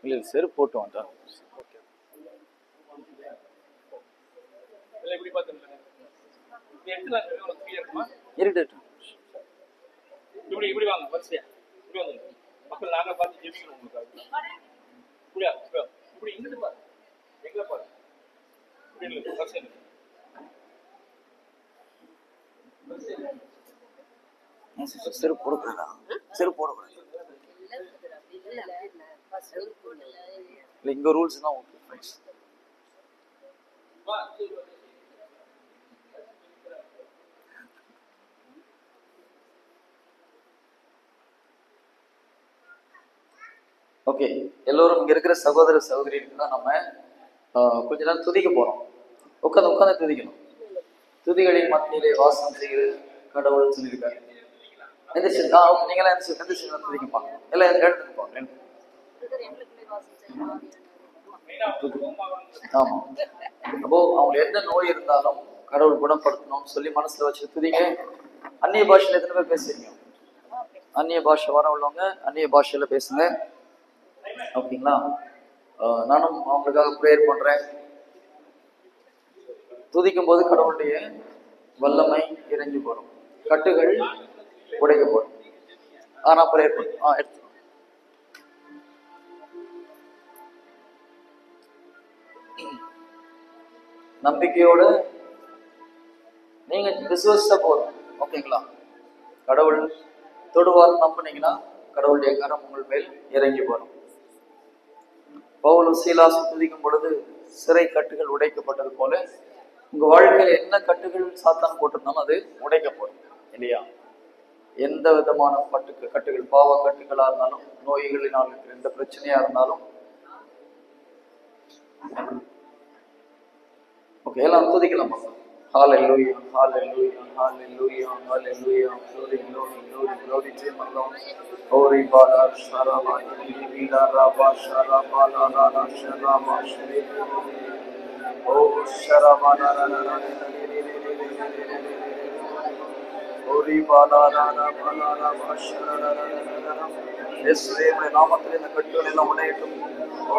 இல்லை செருப்பு போட்டு வாண்டா. இருக்கட்டும். இப்படி வாங்க வரிசையா. இப்படி வந்து மக்கள் நாங்க பார்த்து ஜெபிக்கணும் உங்களுக்கு. இப்படியா இப்படி இங்கிட்டு பாரு, எங்களை பாரு. இப்படி இல்லை வரிசையா செருப்பு போடக்கூடாதா? செருப்பு போடக்கூடாது. இல்லை, இங்க ரூல்ஸ் தான். Okay friends. ஓகே, எல்லோரும் இங்க இருக்கிற சகோதர சகோதரிக்கு தான் நம்ம கொஞ்ச நேரம் துதிக்க போறோம். உட்காந்து துதிக்கணும். துதிகளின் மத்தியிலே வாசம் செய்து கடவுள் சொல்லியிருக்காரு. நீங்களாம் எந்திரிச்சு துதிக்கப்பாங்க. எல்லாம் எடுத்துப்பாங்க. ஆமா, அப்போ அவங்க எந்த நோய் இருந்தாலும் கடவுள் குணப்படுத்தணும்னு சொல்லி மனசுல வச்சு துதிங்க. அந்நிய பாஷையில எத்தனை பேர் பேசுறீங்க? அந்நிய பாஷை வர உள்ளவங்க அந்நிய பாஷையில பேசுங்க. ஓகேங்களா? நானும் அவங்களுக்காக ப்ரேயர் பண்றேன். துதிக்கும் போது கடவுளுடைய வல்லமை இறங்கி போடும், கட்டுகள் உடைக்கப்படும். ஆனா ப்ரேயர் பண்ண எடுத்து நம்பிக்கையோட நீங்க விசுவாச போதும். ஓகேங்களா? கடவுள் தொடுவார் நம்பினீங்கன்னா கடவுளுடைய கரம் உங்கள் மேல் இறங்கி வரும். பவுலும் சீலாசும் துதிக்கும் பொழுது சிறை கட்டுகள் உடைக்கப்பட்டது போல உங்க வாழ்க்கையில என்ன கட்டுகள் சாத்தான் போட்டிருந்தாலும் அது உடைக்கப்படும் இல்லையா? எந்த விதமான கட்டுகள், பாவ கட்டுகளா இருந்தாலும், நோய்களினால் எந்த பிரச்சனையா இருந்தாலும். ஓகே, எல்லாம் துதிக்கலாம். Hallelujah, hallelujah, hallelujah, hallelujah. Glory, glory, glory, glory to my Lord. Ori bala sharama vida raba sharama la la la sharama shri. Oh sharama la la la la. Ori bala la la bala la sharama la la. இயேசுவே நாமத்தில் இந்த கட்டுகள் எல்லாம் உடையட்டும்.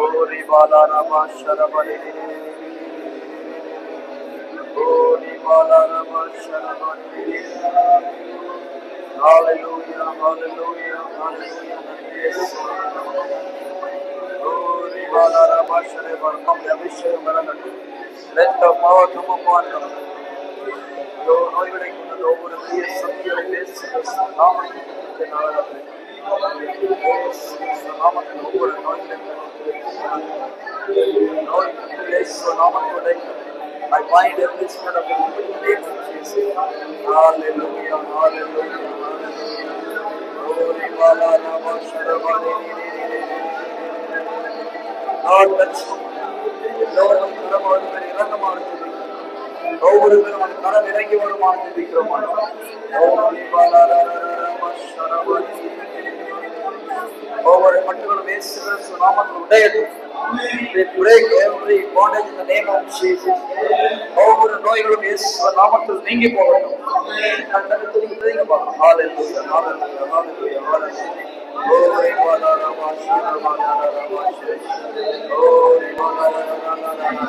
ஓரி பாலா ரபா ஷரபா லே லே லே. ஓரி பாலா ரபா ஷரபா லே லே. Hallelujah, hallelujah, hallelujah. Glory, Bala Rama Shareva, come Abhishek Maranathu. Let the power come upon them. Lord, I will take the Lord and be a secure base. Naman Janarate. Naman Lord and Lord, bless Naman today. I bind every spirit of name of Jesus. Hallelujah, hallelujah, hallelujah. Glory, Bala Rama Shareva. Lord, touch me. Lord, I'm going to இறங்கமாக ஒவ்வொருவரும் கரம் இறங்கி வருமாறு இருக்கிறோம். ஒவ்வொரு மக்களும் இயேசு நாமத்தில் உடையட்டும். We break every bondage in the name of Jesus. ஒவ்வொரு நோய்களும் இயேசு நாமத்தில் நீங்கி போகட்டும். Hallelujah, hallelujah, hallelujah, hallelujah. Glory, Bala Rama Sharama Rama Shri. Glory, Bala Rama Rama.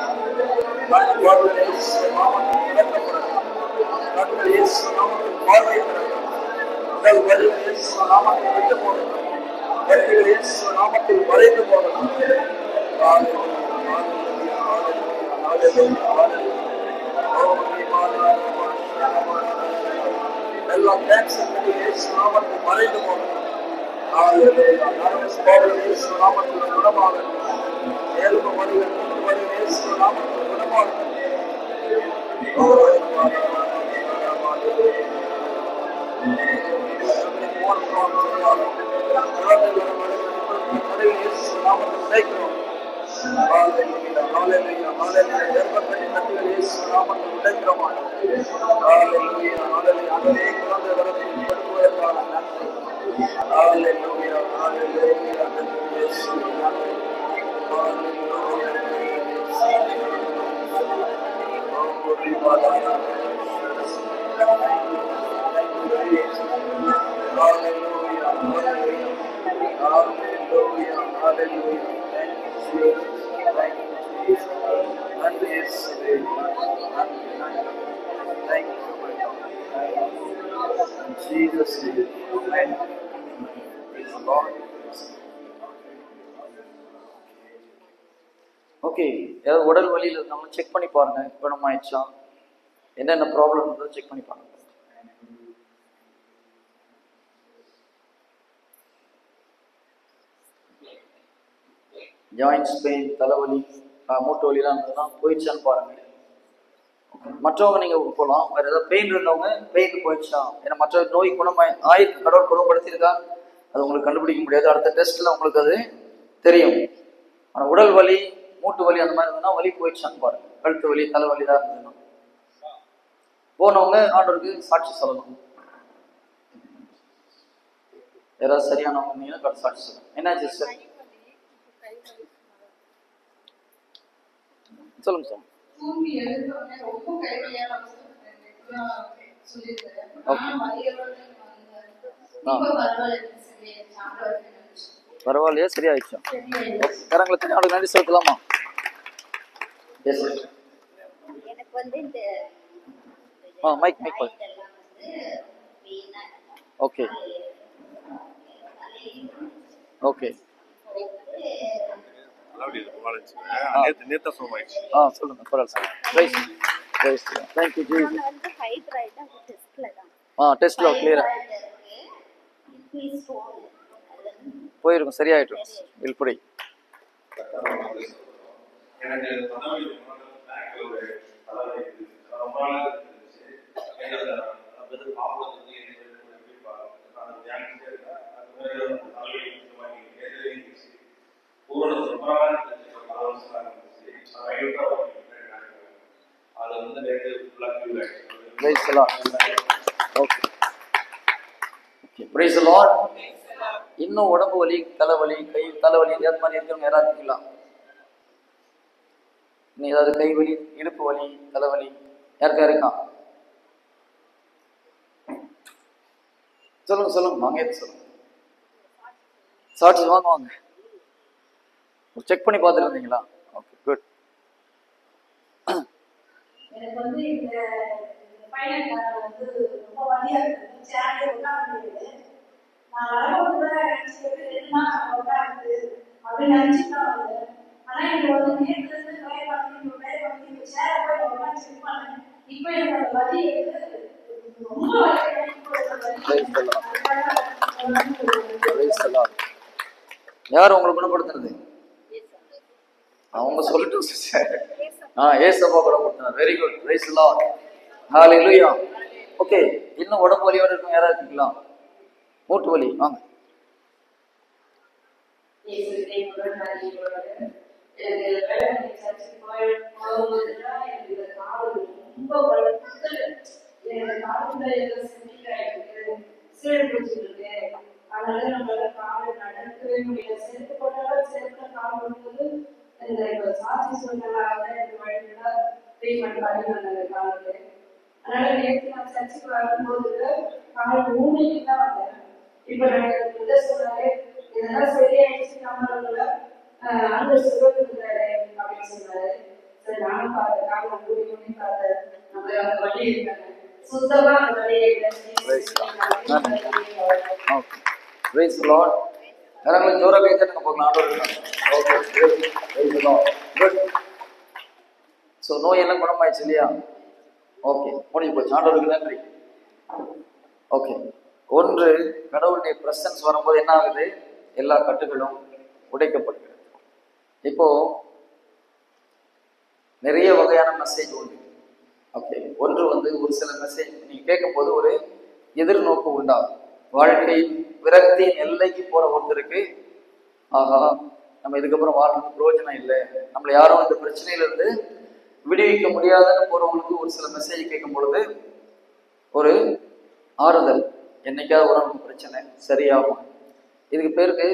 கடவுள் இயேசு நாமத்தில் இறக்கப்படட்டும். கடவுள் இயேசு நாமத்தில் பார்வையிடட்டும். கடவுள் இயேசு நாமத்தில் விட்டு போகட்டும். கடவுள் இயேசு நாமத்தில் மறைந்து போகட்டும். Hallelujah, hallelujah, hallelujah, hallelujah. Glory, Bala Rama Sharama Rama. எல்லா கேன்சர் இயேசு நாமத்தில் மறைந்து போகட்டும். Hallelujah. நரம்பு கோபம் இயேசு நாமத்தில் குணமாகட்டும். எலும்பு வலிகள், மூட்டு வலி இயேசு நாமத்தில் குணமாகட்டும். Jesus' name. Amen. Praise the Lord. Okay, ஏதாவது உடல் வலியில் இருந்தவங்க செக் பண்ணி பாருங்க, குணமாயிடுச்சா, என்னென்ன ப்ராப்ளம் இருந்தோ செக் பண்ணி பாருங்க. ஜாயின்ட்ஸ் பெயின், தலைவலி, மூட்டு வலிலாம் இருந்ததுன்னா போயிடுச்சான்னு பாருங்க. மற்றவங்க நீங்க போகலாம், வேற ஏதாவது பெயின் இருந்தவங்க பெயின் போயிடுச்சா, ஏன்னா மற்ற நோய் கடவுள் குணப்படுத்தியிருக்கா அது உங்களுக்கு கண்டுபிடிக்க முடியாது, அடுத்த டெஸ்ட்ல உங்களுக்கு அது தெரியும். ஆனால் உடல் வலி, மூட்டு வலி அந்த மாதிரி இருந்ததுன்னா வலி போயிடுச்சான்னு பாருங்க. கழுத்து வலி, தலைவலி தான் இருந்ததுன்னா போனவங்க ஆண்டவருக்கு சாட்சி சொல்லணும். யாராவது சரியானவங்க இருந்தீங்கன்னா சாட்சி சொல்லணும். என்னாச்சு சார்? சொல்லுங்க சார். பரவாயில்லையா, சரியாயிடுச்சா? கரங்களை தண்ணி அவளுக்கு நன்றி சொல்லலாமா? எனக்கு வந்து இந்த மைக் ஓகே ஓகே சொல்லுங்க. டெஸ்ட்ல கிளியரா போயிருக்கும், சரியாயிடும். இல்புடி இன்னும் உடம்பு வலி, தலைவலி, கை தலைவலி ஏதாவது மாதிரி இருக்கவங்க யாராவது இருக்கலாம்? நீ ஏதாவது கை வலி, இடுப்பு வலி, தலைவலி யாருக்கா இருக்கான்? சொல்லுங்க சொல்லுங்க, வாங்க சொல்லுங்க. சாட்சி வாங்க வாங்க. செக் பண்ணி பார்த்துட்டு இருந்தீங்களா? Okay, good. எனக்கு வந்து இந்த பையன் வந்து ரொம்ப வலியா இருக்கு, சேர்ல உட்கார முடியாது. நான் வரவும் கூட நினைச்சுக்கிட்டு என்ன உட்காருது அப்படின்னு நினைச்சுதான் வந்தேன். ஆனா இங்க வந்து நேரத்துல இருந்து ட்ரை பண்ணி சேர போய் உட்காந்து செக் பண்ணேன். இப்ப எனக்கு அந்த வலி ரொம்ப யார் உங்களுக்கு குணப்படுத்துறது? அவங்க சொல்லட்டும். ஏசப்பா குணப்படுத்தினார். Very good. Praise the lord. ஹalleluya. ஓகே, இன்னும் உடம்பு வலியோட இருக்கும் யாராவது இருக்கீங்களா? மூட்டு வலி வாங்க. அதனால நம்மளால காலை நடக்கவே முடியாது. செருப்பு போட்டாலும் செருப்புல கால் வரும்போது இந்த சாட்சி சொன்னதாக ட்ரீட்மெண்ட் பண்ணி வந்தாங்க காலுக்கு. அதனால நேற்று நான் சர்ச்சுக்கு வரும்போது கால் ஊனிக்கு தான் வந்தேன். இப்ப நாங்க சொன்னாரு இதெல்லாம் சரியாயிடுச்சு, நம்மளோட அந்த சுகர் அப்படின்னு சொன்னாரு. சரி, நானும் பார்த்தேன், காலை ஊனி ஊனி பார்த்தேன். நம்ம அந்த வழி இருக்காங்க சுத்தமா அந்த வழியை Praise the Lord. யாராவது ஜோரா கை தட்டுங்க போகலாம். Okay, praise the Lord. Good. So நோய் எல்லாம் குணமாயிடுச்சு இல்லையா? ஓகே, முடிஞ்சு போச்சு. ஆண்டவருக்கு நன்றி. ஓகே, ஒன்று, கடவுளுடைய பிரசன்ஸ் வரும்போது என்ன ஆகுது? எல்லா கட்டுகளும் உடைக்கப்படுகிறது. இப்போ நிறைய வகையான மெசேஜ் உண்டு. ஓகே, ஒன்று வந்து ஒரு சில மெசேஜ் நீங்க கேட்கும் போது ஒரு எதிர்நோக்கு உண்டாகும். வாழ்க்கையில் விரக்தியின் எல்லைக்கு போற ஒருத்தருக்கு, ஆகா நம்ம இதுக்கப்புறம் வாழ்றது பிரயோஜனம் இல்லை, நம்மளை யாரும் இந்த பிரச்சனையிலிருந்து விடுவிக்க முடியாதுன்னு போறவங்களுக்கு ஒரு சில மெசேஜ் கேட்கும் பொழுது ஒரு ஆறுதல், என்னைக்காவது ஒரு நமக்கு பிரச்சனை சரியாகும். இதுக்கு பேருக்கு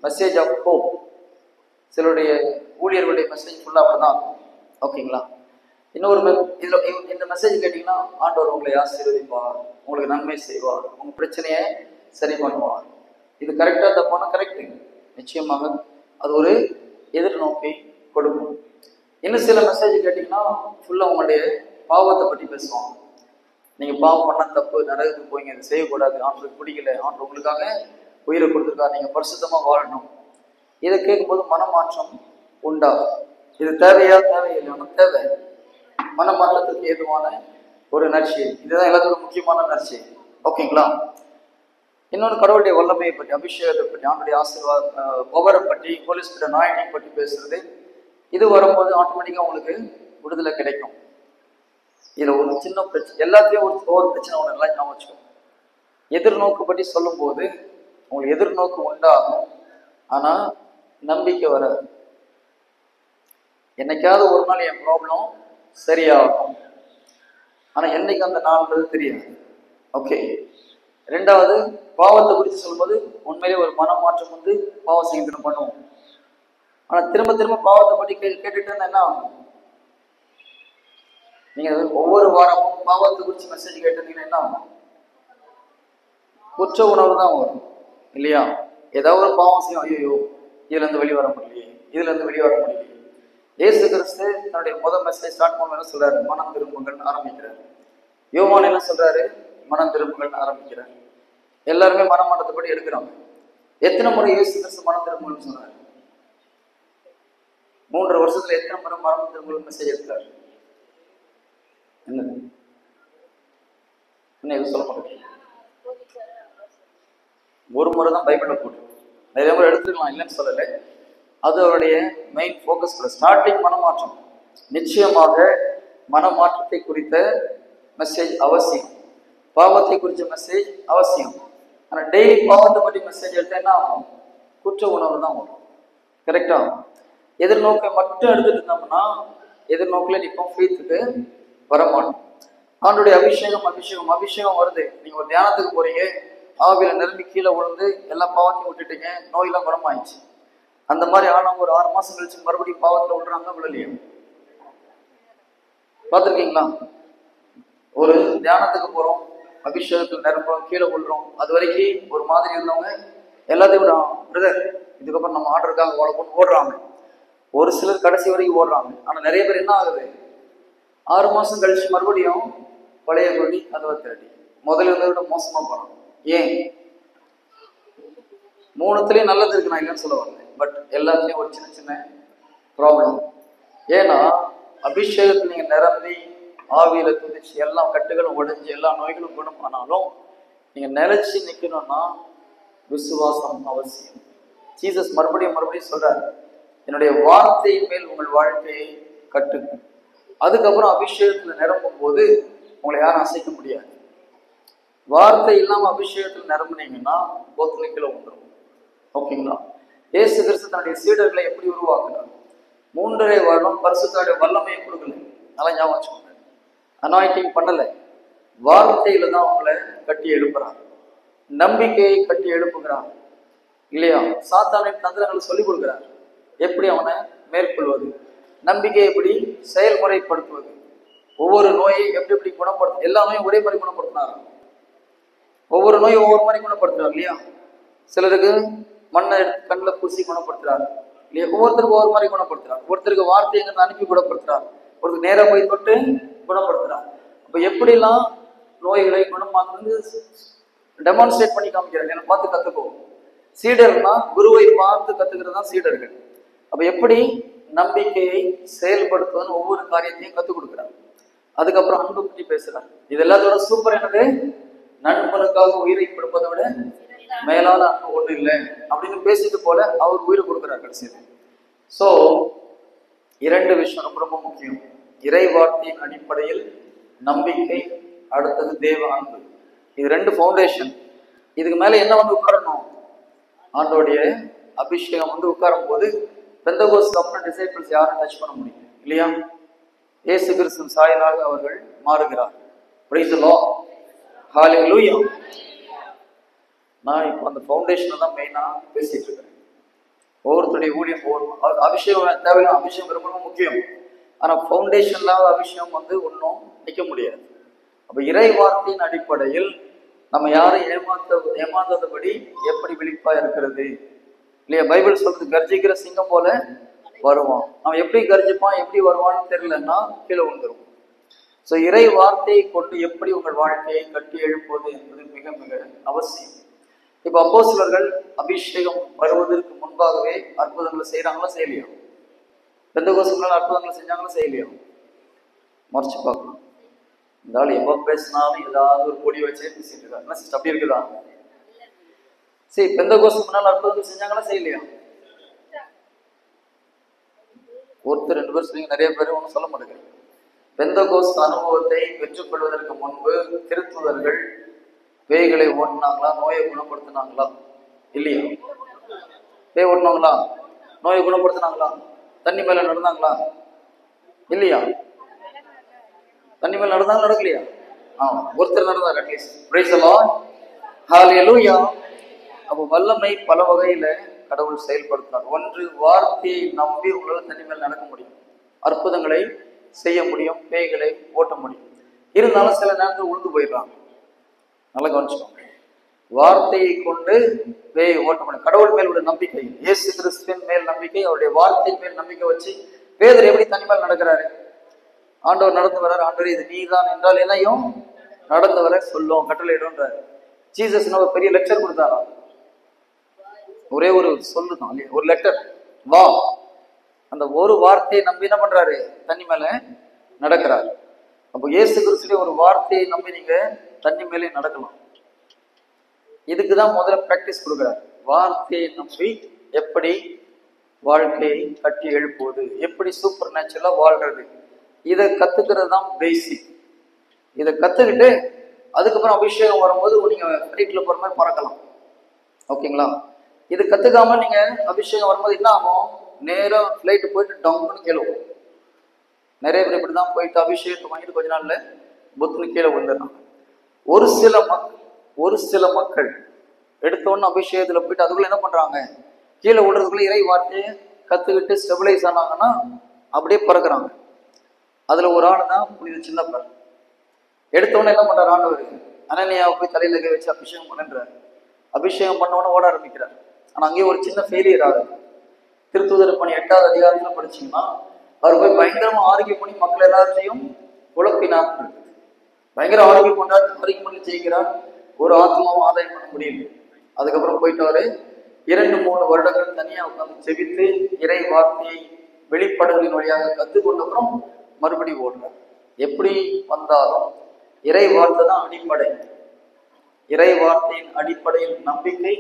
மெசேஜ் ஆஃப் ஹோப். சிலருடைய ஊழியர்களுடைய மெசேஜ் ஃபுல்லாக அப்படிதான். ஓகேங்களா? இன்னொரு இந்த மெசேஜ் கேட்டீங்கன்னா, ஆண்டவர் உங்களை ஆசீர்வதிப்பார், உங்களுக்கு நன்மை செய்வார், உங்க பிரச்சனையை சரி பண்ணுவார். இது கரெக்டா தப்பான? கரெக்டு. நிச்சயமாக அது ஒரு எதிர்நோக்கை கொடுக்கும். இன்னும் சில மெசேஜ் கேட்டிங்கன்னா ஃபுல்லாக உங்களுடைய பாவத்தை பற்றி பேசுவாங்க. நீங்கள் பாவம் பண்ண தப்பு, நரகத்துக்கு போய்ங்க, இதை செய்யக்கூடாது, ஆண்டருக்கு பிடிக்கல, ஆண்டு உங்களுக்காக உயிரை கொடுத்துருக்காரு, நீங்கள் பரிசுத்தமாக வாழணும். இதை கேட்கும்போது மனமாற்றம் உண்டாகும். இது தேவையா? தேவையில்லை, தேவை. மனமாற்றத்துக்கு ஏதுவான ஒரு நற்செய்தி. இதுதான் எல்லாத்துக்கும் முக்கியமான நற்செய்தி. ஓகேங்களா? இன்னொன்று கடவுளுடைய வல்லமையை பற்றி, அபிஷேகத்தை பற்றி, ஆண்டுடைய ஆசீர்வாத பவரை பற்றி, ஹோலி ஸ்பிரிட் நாயனை பற்றி பேசுறது. இது வரும்போது ஆட்டோமேட்டிக்காக உங்களுக்கு விடுதலை கிடைக்கும். இதில் ஒரு சின்ன பிரச்சனை, எல்லாத்தையும் ஒவ்வொரு பிரச்சனை ஒன்று எல்லாம் ஞாபகம் வச்சுக்கோங்க. எதிர்நோக்கு பற்றி சொல்லும்போது உங்களுக்கு எதிர்நோக்கு உண்டாகும், ஆனால் நம்பிக்கை வராது. என்னைக்காவது ஒரு நாள் என் ப்ராப்ளம் சரியாகும், ஆனால் என்னைக்கு அந்த நாள்ன்றது தெரியாது. ஓகே. ரெண்டாவது, பாவத்தை குறித்து சொல்லும்போது உண்மையிலே ஒரு மனமாற்றம் வந்து பாவ சங்கீதனம் பண்ணுவோம். ஆனால் திரும்ப திரும்ப பாவத்தை பற்றி கேட்டுட்டு இருந்தா என்ன ஆகும்? நீங்க ஒவ்வொரு வாரமும் பாவத்தை குறித்து மெசேஜ் கேட்டிருந்தீங்கன்னா என்ன ஆகும்? குற்ற உணர்வு தான் வரும் இல்லையா? ஏதாவது ஒரு பாவம் செய்யும், ஐயோ இதுல இருந்து வெளியே வர முடியலையே, இதுல இருந்து வெளியே வர முடியலையே. இயேசு கிறிஸ்து தன்னுடைய முதல் மெசேஜ் ஸ்டார்ட் பண்ண சொல்றாரு, மனம் திரும்புங்கள் ஆரம்பிக்கிறார். யோவான் என்ன சொல்றாரு? மனம் திரும்புகள் ஆரம்பிக்கிறார். எல்லாருமே மனமாற்றத்தைப்படி எடுக்கிறாங்க. எத்தனை முறை இயேசு கிறிஸ்து மனம் திரும்புகள்னு சொன்னார்? 3 வருஷத்துல எத்தனை முறை மனம் திரும்புகள் மெசேஜ் எடுத்தார்? என்ன எதுவும் சொல்ல மாட்டேன். ஒரு முறை தான் பைபிள்ல போட்டு, நிறைய முறை எடுத்துக்கலாம், இல்லைன்னு சொல்லலை. அது அவருடைய மெயின் ஃபோக்கஸ். ஸ்டார்டிங் மனமாற்றம். நிச்சயமாக மனமாற்றத்தை குறித்த மெசேஜ் அவசியம், பாவத்தை குறித்த மெசேஜ் அவசியம். ஆனால் டெய்லி பாவத்தை பற்றி மெசேஜ் எடுத்தா என்ன ஆகும்? குற்ற உணர்வு தான் வரும். கரெக்டா? எதிர்நோக்கை மட்டும் எடுத்துட்டு இருந்தோம்னா எதிர்நோக்கில் நிற்போம், ஃபெய்த்துக்கு வரமாட்டோம். ஆண்டுடைய அபிஷேகம் அபிஷேகம் அபிஷேகம் வருது. நீங்க ஒரு தியானத்துக்கு போறீங்க, ஆவியில நிரம்பி கீழே விழுந்து எல்லா பாவத்தையும் விட்டுட்டீங்க, நோயெல்லாம் குணமாயிடுச்சு. அந்த மாதிரி ஆனவங்க ஒரு 6 மாசம் கழிச்சு மறுபடியும் பாவத்துல விடுறாங்க, விழலையா? பார்த்துருக்கீங்களா? ஒரு தியானத்துக்கு போறோம், அபிஷேகத்தில் நிரம்புறோம், கீழே விழுறோம். அது வரைக்கும் ஒரு மாதிரி இருந்தவங்க எல்லாத்தையும் விட பிரதர் இதுக்கப்புறம் நம்ம ஆர்டருக்காக ஓடப்போன்னு ஓடுறாங்க. ஒரு சிலர் கடைசி வரைக்கும் ஓடுறாங்க. ஆனா நிறைய பேர் என்ன ஆகுது? 6 மாசம் கழிச்சு மறுபடியும் பழைய கொடி கதவை தேடி முதல்ல இருந்ததை விட மோசமா போறாங்க. ஏன்? 3த்துலயும் நல்லது இருக்கு, நான் இல்லைன்னு சொல்ல வரல. பட் எல்லாத்துலயும் ஒரு சின்ன சின்ன ப்ராப்ளம். ஏன்னா அபிஷேகத்தில் நீங்க நிரம்பி ஆவியில துதிச்சு எல்லா கட்டுகளும் உடைஞ்சு எல்லா நோய்களும் குணமானாலும் நீங்க நிலைச்சு நிக்கணும்னா விசுவாசம் அவசியம். ஜீசஸ் மறுபடியும் மறுபடியும் சொல்றாரு, என்னுடைய வார்த்தையின் மேல் உங்கள் வாழ்க்கையை கட்டுங்க. அதுக்கப்புறம் அபிஷேகத்துல நிரம்பும் போது உங்களை யாரும் அசைக்க முடியாது. வார்த்தை இல்லாம அபிஷேகத்துல நிரம்பினீங்கன்னா போத்தனைக்குள்ள வந்துடும். ஓகேங்களா? இயேசு கிறிஸ்து தன்னுடைய சீடர்களை எப்படி உருவாக்குனார்? 3.5 வருடம் பரிசுத்தருடைய வல்லமையை கொடுக்கல. நல்லா ஞாபகம் வச்சுக்கோங்க. அனாயிண்டிங் பண்ணல, வார்த்தையில தான் அவங்களை கட்டி எழுப்புறார், நம்பிக்கையை கட்டி எழுப்புகிறார் இல்லையா? சாத்தானின் தந்திரங்களை சொல்லிக் கொடுக்கிறார், எப்படி அவனை மேற்கொள்வது, நம்பிக்கையை எப்படி செயல்முறைப்படுத்துவது, ஒவ்வொரு நோயை எப்படி எப்படி குணப்படுத்து. எல்லா நோயும் ஒரே மாதிரி குணப்படுத்தினார், ஒவ்வொரு நோயும் ஒவ்வொரு மாதிரி குணப்படுத்துறாரு இல்லையா? சிலருக்கு மண்ணை எடுத்து கண்ணில் பூசி குணப்படுத்துறாரு இல்லையா? ஒவ்வொருத்தருக்கு ஒவ்வொரு மாதிரி குணப்படுத்துறாரு. ஒருத்தருக்கு வார்த்தை எங்க அனுப்பி குணப்படுத்துறாரு, ஒருத்தருக்கு நேராக போய் தொட்டு குணப்படுத்துறாரு. அப்ப எப்படிலாம் நோய்களை குணமாக்குறது டெமான்ஸ்ட்ரேட் பண்ணி காமிக்கிறாங்க. என்னை பார்த்து கத்துக்கோ. சீடர்னா குருவை பார்த்து கத்துக்கிறது தான் சீடர்கள். அப்ப எப்படி நம்பிக்கையை செயல்படுத்துவதுன்னு ஒவ்வொரு காரியத்தையும் கத்துக் கொடுக்குறாங்க. அதுக்கப்புறம் அன்பு பற்றி பேசுறாங்க. இது எல்லாத்தோட சூப்பர் என்னது? நண்பனுக்காக உயிரை கொடுப்பதை விட மேலான அன்பு ஒண்ணு இல்லை அப்படின்னு பேசிட்டு போல அவர் உயிரை கொடுக்குறார் கடைசியில். ஸோ 2 விஷயம் ரொம்ப ரொம்ப முக்கியம். இறை வார்த்தையின் அடிப்படையில் நம்பிக்கை, அடுத்தது தேவ அன்பு. இது 2 ஃபவுண்டேஷன். இதுக்கு மேல என்ன வந்து உட்காரணும்? ஆண்டோடைய அபிஷேகம் வந்து உட்காரும் போது பெந்தகோஸ்துக்கு அப்புறம் டிசைபிள்ஸ் யாரும் டச் பண்ண முடியும் இல்லையா? இயேசு கிறிஸ்துவின் சாயலாக அவர்கள் மாறுகிறார். பிரைஸ் தி லார்ட், ஹல்லேலூயா. நான் இப்போ அந்த ஃபவுண்டேஷனை தான் மெயினா பேசிட்டு இருக்கிறேன். ஒவ்வொருத்தருடைய ஊழியம் அபிஷேகம் தேவையான அபிஷேகம் ரொம்ப முக்கியம். ஆனா ஃபவுண்டேஷன் இல்லாத அபிஷேகம் வந்து ஒன்றும் நிற்க முடியாது. அப்ப இறை வார்த்தையின் அடிப்படையில் நம்ம யாரும் ஏமாந்தபடி எப்படி விழிப்பா இருக்கிறது இல்லையா? பைபிள் சொல்றது கர்ஜிக்கிற சிங்கம் போல வருவான். அவன் எப்படி கர்ஜிப்பான், எப்படி வருவான்னு தெரியலன்னா கீழே விழுந்துரும். ஸோ இறை வார்த்தையை கொண்டு எப்படி உங்கள் வாழ்க்கையை கட்டி எழுப்புவது என்பது மிக மிக அவசியம். இப்போ அப்போஸ்தலர்கள் அபிஷேகம் வருவதற்கு முன்பாகவே அற்புதங்களை செய்யறாங்களா செய்யலையோ? பெந்தெகோஸ்தேல அற்புதங்களை செஞ்சாங்களா செய்யலையோ? மறைச்சு பார்க்கணும். இந்த ஆள் எப்போ பேசினாலும் ஏதாவது ஒரு பொடி வச்சே பேசிட்டு இருக்காரு. என்ன சிஸ்டர் அப்படி இருக்குதா? சரி, பெந்தெகோஸ்தே முன்னால் அற்புதங்கள் செஞ்சாங்களா செய்யலையா? ஒருத்தர் 2 பேர் சொல்லுங்க, நிறைய பேர் ஒன்றும் சொல்ல மாட்டேங்கிறீங்க. பெந்தெகோஸ்தே அனுபவத்தை பெற்றுக்கொள்வதற்கு முன்பு திருத்துதர்கள் பேய்களை ஓட்டினாங்களா, நோயை குணப்படுத்தினாங்களா? இல்லையா? பேய் ஓட்டினாங்களா, நோயை குணப்படுத்தினாங்களா, தண்ணி மேல நடந்தாங்களா? இல்லையா? தண்ணி மேல நடந்தாலும் நடக்கலையா? ஒருத்தர் நடந்தார் அட்லீஸ்ட். பிரைஸ் தி லார்ட், ஹல்லேலூயா. அப்போ வல்லமை பல வகையில கடவுள் செயல்படுத்தார். ஒன்று, வார்த்தையை நம்பி உங்களால் தண்ணி மேல் நடக்க முடியும், அற்புதங்களை செய்ய முடியும், பேய்களை ஓட்ட முடியும். இருந்தாலும் சில நேரத்தில் உழுந்து போயிடுறாங்க. நல்லா கவனிச்சுக்கோங்க. வார்த்தையை கொண்டு பேயை ஓட்ட முடியும். கடவுள் மேல் உள்ள நம்பிக்கை, இயேசு கிறிஸ்துவின் மேல் நம்பிக்கை, அவருடைய வார்த்தை மேல் நம்பிக்கை வச்சு பேதர் எப்படி தண்ணி மேல் நடக்கிறாரு? ஆண்டவர் நடந்து வர்றாரு. ஆண்டவர் இது நீதான் என்றால் என்னையும் நடந்து வர சொல்லும், கட்டளையிடுன்றாரு. ஜீசஸ் ஒரு பெரிய லெக்சர் கொடுத்தாரா? ஒரே ஒரு சொல்லுதான் இல்லையா, ஒரு லெட்டர், வா. அந்த ஒரு வார்த்தையை நம்பி என்ன பண்றாரு? தண்ணி மேல நடக்கிறாரு. அப்போ இயேசு கிறிஸ்துடைய ஒரு வார்த்தையை நம்பி நீங்க தண்ணி மேலே நடக்கலாம். இதுக்குதான் முதல்ல பிராக்டிஸ் கொடுக்குறாரு. வார்த்தையை நம்பி எப்படி வாழ்க்கையை கட்டி எழுப்புவது, எப்படி சூப்பர் நேச்சுரலா வாழ்றது, இதை கத்துக்கிறது தான் பேசிக். இதை கத்துக்கிட்டு அதுக்கப்புறம் அபிஷேகம் வரும்போது நீங்க ஃபிளைட்ல போற மாதிரி பறக்கலாம். ஓகேங்களா? இது கத்துக்காம நீங்க அபிஷேகம் வரும்போது என்ன ஆகும்? நேரம் ஃபிளைட் போயிட்டு டவுன்னு கீழே விடும். நிறைய பேர் இப்படிதான் போயிட்டு அபிஷேகத்தை வாங்கிட்டு கொஞ்ச நாள்ல புத்துன்னு கீழே விழுந்துடுறாங்க. ஒரு சில மக்கள் எடுத்தோன்னு அபிஷேகத்துல போயிட்டு அதுக்குள்ள என்ன பண்றாங்க? கீழே விடுறதுக்குள்ள இறை வார்த்தையை கத்துக்கிட்டு ஸ்டெபிலைஸ் ஆனாங்கன்னா அப்படியே பறக்குறாங்க. அதுல ஒரு ஆள் தான் புனித சின்னப்பர். எடுத்தோன்னு என்ன பண்றாரு? ஆண்டவர் அனனியாவை போய் தலையில கை வச்சு அபிஷேகம் பண்ணுறாரு. அபிஷேகம் பண்ணவொன்னு ஓட ஆரம்பிக்கிறார். ஆனா அங்கேயே ஒரு சின்ன ஃபெயிலியர் ஆகுது. திருத்தூதர் பணி 8வது அதிகாரத்துல படிச்சீங்கன்னா அவர் போய் பயங்கரமா ஆரோக்கியம் பண்ணி மக்கள் எல்லாத்தையும் குழப்பினார். பயங்கர ஆரோக்கியம் பண்ணி ஜெயிக்கிறார். ஒரு ஆத்மாவும் ஆதாயம் பண்ண முடியல. அதுக்கப்புறம் போயிட்டு அவரு 2-3 வருடங்கள் தனியா உட்கார்ந்து செவித்து இறை வார்த்தையை வெளிப்பாடுகளின் வழியாக கத்துக்கொண்டப்புறம் மறுபடி ஓடுறார். எப்படி வந்தாலும் இறை வார்த்தை தான் அடிப்படை. இறை வார்த்தையின் அடிப்படையில் நம்பிக்கை,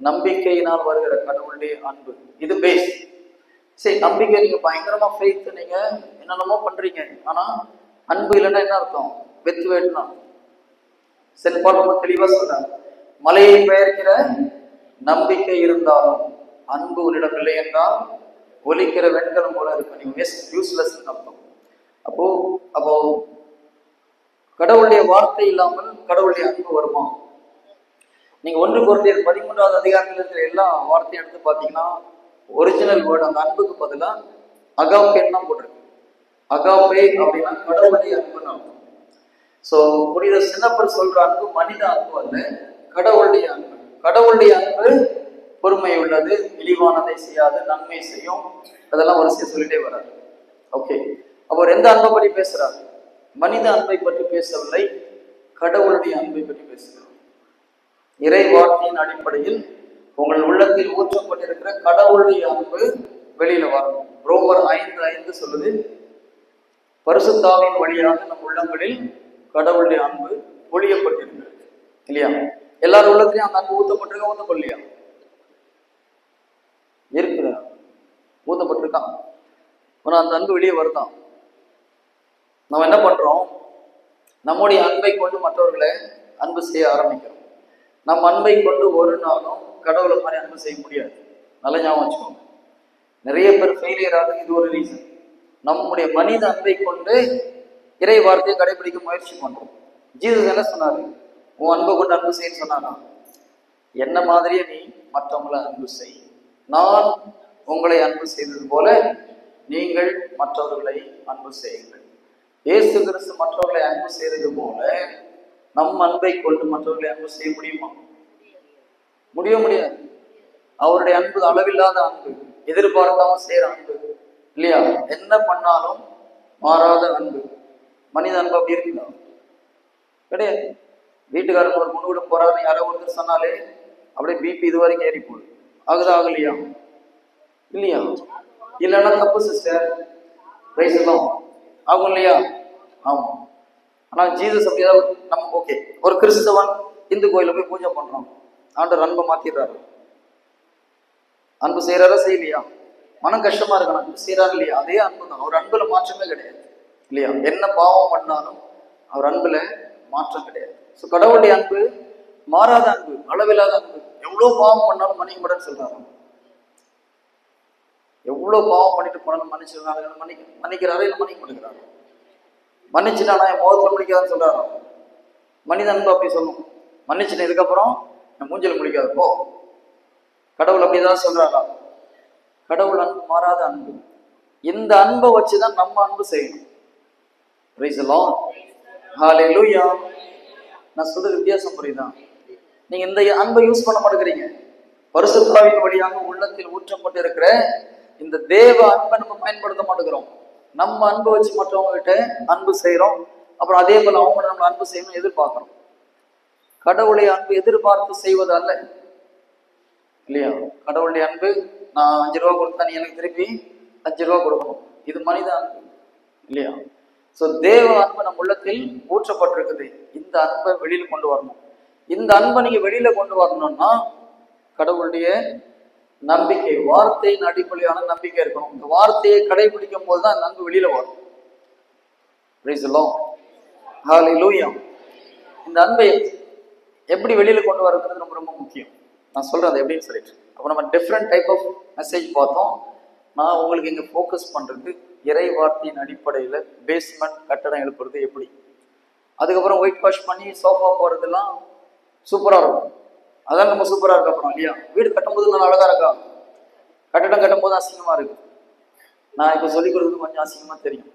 நம்பிக்கையினால் வருகிற கடவுளுடைய அன்பு, இது பேஸ். சரி, நம்பிக்கை நீங்க பயங்கரமா ஃபெய்த், நீங்க என்னென்னமோ பண்றீங்க, ஆனா அன்பு இல்லைன்னா என்ன அர்த்தம்? வெத்து வேட்டுனா. சென்ட் பால் ரொம்ப தெளிவா சொல்றாங்க, மலையை பெயர்க்கிற நம்பிக்கை இருந்தாலும் அன்பு உன்னிடம் இல்லை என்றால் ஒலிக்கிற வெண்கலம் போல இருக்கு, நீங்க யூஸ்லெஸ் அர்த்தம். அப்போ கடவுளுடைய வார்த்தை இல்லாமல் கடவுளுடைய அன்பு வருமா? நீங்க 1 கொரிந்தியர் 13வது அதிகாரத்தில் இருக்கிற எல்லா வார்த்தையும் எடுத்து பார்த்தீங்கன்னா ஒரிஜினல் வேர்டு அந்த அன்புக்கு பதிலாக அகாப்பேன்னு தான் போட்டிருக்கு. அகாப்பே அப்படின்னா கடவுளுடைய அன்புன்னு அர்த்தம். ஸோ புனித சின்னப்பர் சொல்ற அன்பு மனித அன்பு அல்ல, கடவுளுடைய அன்பு. கடவுளுடைய அன்பு பொறுமை உள்ளது, இழிவானதை செய்யாது, நன்மை செய்யும், அதெல்லாம் வரிசையை சொல்லிட்டே வர்றாரு. ஓகே, அவர் எந்த அன்பை பற்றி பேசுறாரு? மனித அன்பை பற்றி பேசவில்லை, கடவுளுடைய அன்பை பற்றி பேசுகிறார். இறை வார்த்தையின் அடிப்படையில் உங்கள் உள்ளத்தில் ஊற்றப்பட்டிருக்கிற கடவுளுடைய அன்பு வெளியில வரும். ரோமர் 5:5 சொல்லுது, பரிசுத்தாவின் வழியாக நம் உள்ளங்களில் கடவுளுடைய அன்பு ஒழியப்பட்டிருக்கிறது. இல்லையா? எல்லாரும் உள்ளத்திலையும் அந்த அன்பு ஊத்தப்பட்டிருக்க, ஊத்தப்படலையா? இருக்குதா? ஊத்தப்பட்டிருக்கான். ஆனா அந்த அன்பு வெளியே வருதான். நம்ம என்ன பண்றோம்? நம்முடைய அன்பை கொண்டு மற்றவர்களை அன்பு செய்ய ஆரம்பிக்கிறோம். நம் அன்பை கொண்டு ஒரு நாளும் கடவுளை மாதிரி அன்பு செய்ய முடியாது. நல்ல ஞாபகம் வச்சுக்கோங்க. நிறைய பேர் ஃபெயிலியர் ஆகுது, இது ஒரு ரீசன். நம்முடைய மனித அன்பை கொண்டு இறை வார்த்தையை கடைபிடிக்க முயற்சி பண்றோம். ஜீசஸ் என்ன சொன்னாரு? உன் அன்பை கொண்டு அன்பு செய்ய சொன்னாரா? என்ன மாதிரியே நீ மற்றவங்களை அன்பு செய், நான் உங்களை அன்பு செய்தது போல நீங்கள் மற்றவர்களை அன்பு செய்யுங்கள். இயேசு கிறிஸ்து மற்றவர்களை அன்பு செய்தது போல நம் அன்பை கொண்டு மற்றவர்களை அன்பு செய்ய முடியுமா? முடியாது. அவருடைய அன்பு அளவில்லாத அன்பு, எதிர்பார்க்காம செய்யற அன்பு இல்லையா? என்ன பண்ணாலும் மாறாத அன்பு. மனித அன்பு அப்படி இருக்குதா? கிடையாது. வீட்டுக்காரங்க ஒரு முன்னுவிட போறாருன்னு யாரோ ஒருத்தர் சொன்னாலே அப்படியே பிபி இது வரைக்கும் ஏறி போகுது. ஆகுதா ஆகலையா? இல்லையா? இல்லைன்னா தப்பு சிஸ்டர், பிரைஸ் எல்லாம் ஆகும் இல்லையா? ஆமா. ஆனா ஜீசஸ் அப்படியாவது நம்ம ஓகே, ஒரு கிறிஸ்தவன் இந்து கோயில போய் பூஜை பண்றோம், ஆண்டவர் அன்பை மாத்திடுறாரு. அன்பு செய்யறாரா செய்யலையா? மனம் கஷ்டமா இருக்கணும், அன்பு செய்யறாரு இல்லையா? அதே அன்பு தான். அவர் அன்புல மாற்றமே கிடையாது இல்லையா? என்ன பாவம் பண்ணாலும் அவர் அன்புல மாற்றம் கிடையாது. ஸோ கடவுளுடைய அன்பு மாறாத அன்பு, அளவில்லாத அன்பு. எவ்வளவு பாவம் பண்ணாலும் மன்னிக்க மாட்டேன்னு சொல்றாரு. எவ்வளவு பாவம் பண்ணிட்டு போனாலும் மன்னிக்கிறாரு இல்லை மன்னிக்க மாட்டேங்கிறாரு? மன்னிச்சுட்டா நான் என் முகத்துல முடிக்காதுன்னு சொல்றாரு. மனித அன்பு அப்படி சொல்லும், மன்னிச்சுட்டு இதுக்கப்புறம் என் மூஞ்சில முடிக்காது போ. கடவுள் அப்படிதான் சொல்றாரா? கடவுள் அன்பு மாறாத அன்பு. இந்த அன்பை வச்சுதான் நம்ம அன்பு செய்யணும். Praise the Lord. Hallelujah. நான் சொல்றது வித்தியாசம் புரியுதா? நீங்க இந்த அன்பை யூஸ் பண்ண மாட்டேங்கிறீங்க. பரிசுத்த ஆவியின் வழியாக உள்ளத்தில் ஊற்றப்பட்டு இருக்கிற இந்த தேவ அன்பை நம்ம பயன்படுத்த மாட்டேங்கிறோம். நம்ம அன்பை வச்சு மற்றவங்க கிட்ட அன்பு செய்யறோம். அப்புறம் அதே போல அவங்க நம்ம அன்பு செய்யணும் எதிர்பார்க்கிறோம். கடவுளை அன்பு எதிர்பார்த்து செய்வது அல்ல இல்லையா? கடவுளுடைய அன்பு நான் 5 ரூபா கொடுத்தா நீ எனக்கு திருப்பி 5 ரூபா கொடுக்கணும், இது மனித அன்பு இல்லையா? சோ தேவ அன்பு நம்ம உள்ளத்தில் ஊற்றப்பட்டிருக்குது. இந்த அன்பை வெளியில கொண்டு வரணும். இந்த அன்பை நீங்க வெளியில கொண்டு வரணும்னா கடவுளுடைய நம்பிக்கை, வார்த்தையின் அடிப்படையான நம்பிக்கை இருக்கணும். இந்த வார்த்தையை கடைபிடிக்கும் போதுதான் அந்த அன்பு வெளியில வரும். Praise the Lord. Hallelujah. இந்த அன்பை எப்படி வெளியில கொண்டு வரதுன்றது ரொம்ப ரொம்ப முக்கியம். நான் சொல்றேன் அது எப்படின்னு சொல்லிட்டு. அப்போ நம்ம டிஃப்ரெண்ட் டைப் ஆஃப் மெசேஜ் பார்த்தோம். நான் உங்களுக்கு இங்க ஃபோக்கஸ் பண்றது இறை வார்த்தையின் அடிப்படையில பேஸ்மெண்ட் கட்டடம் எழுப்புறது எப்படி, அதுக்கப்புறம் ஒயிட் வாஷ் பண்ணி சோஃபா போறதெல்லாம் சூப்பரா இருக்கும். அதான் நம்ம சூப்பரா இருக்க அப்புறம் இல்லையா? வீடு கட்டும்போது நல்லா அழகா இருக்கா, கட்டடம் கட்டும் போது அசிங்கமா இருக்கு. நான் இப்ப சொல்லிக் கொடுத்தது கொஞ்சம் அசிங்கமா தெரியும்,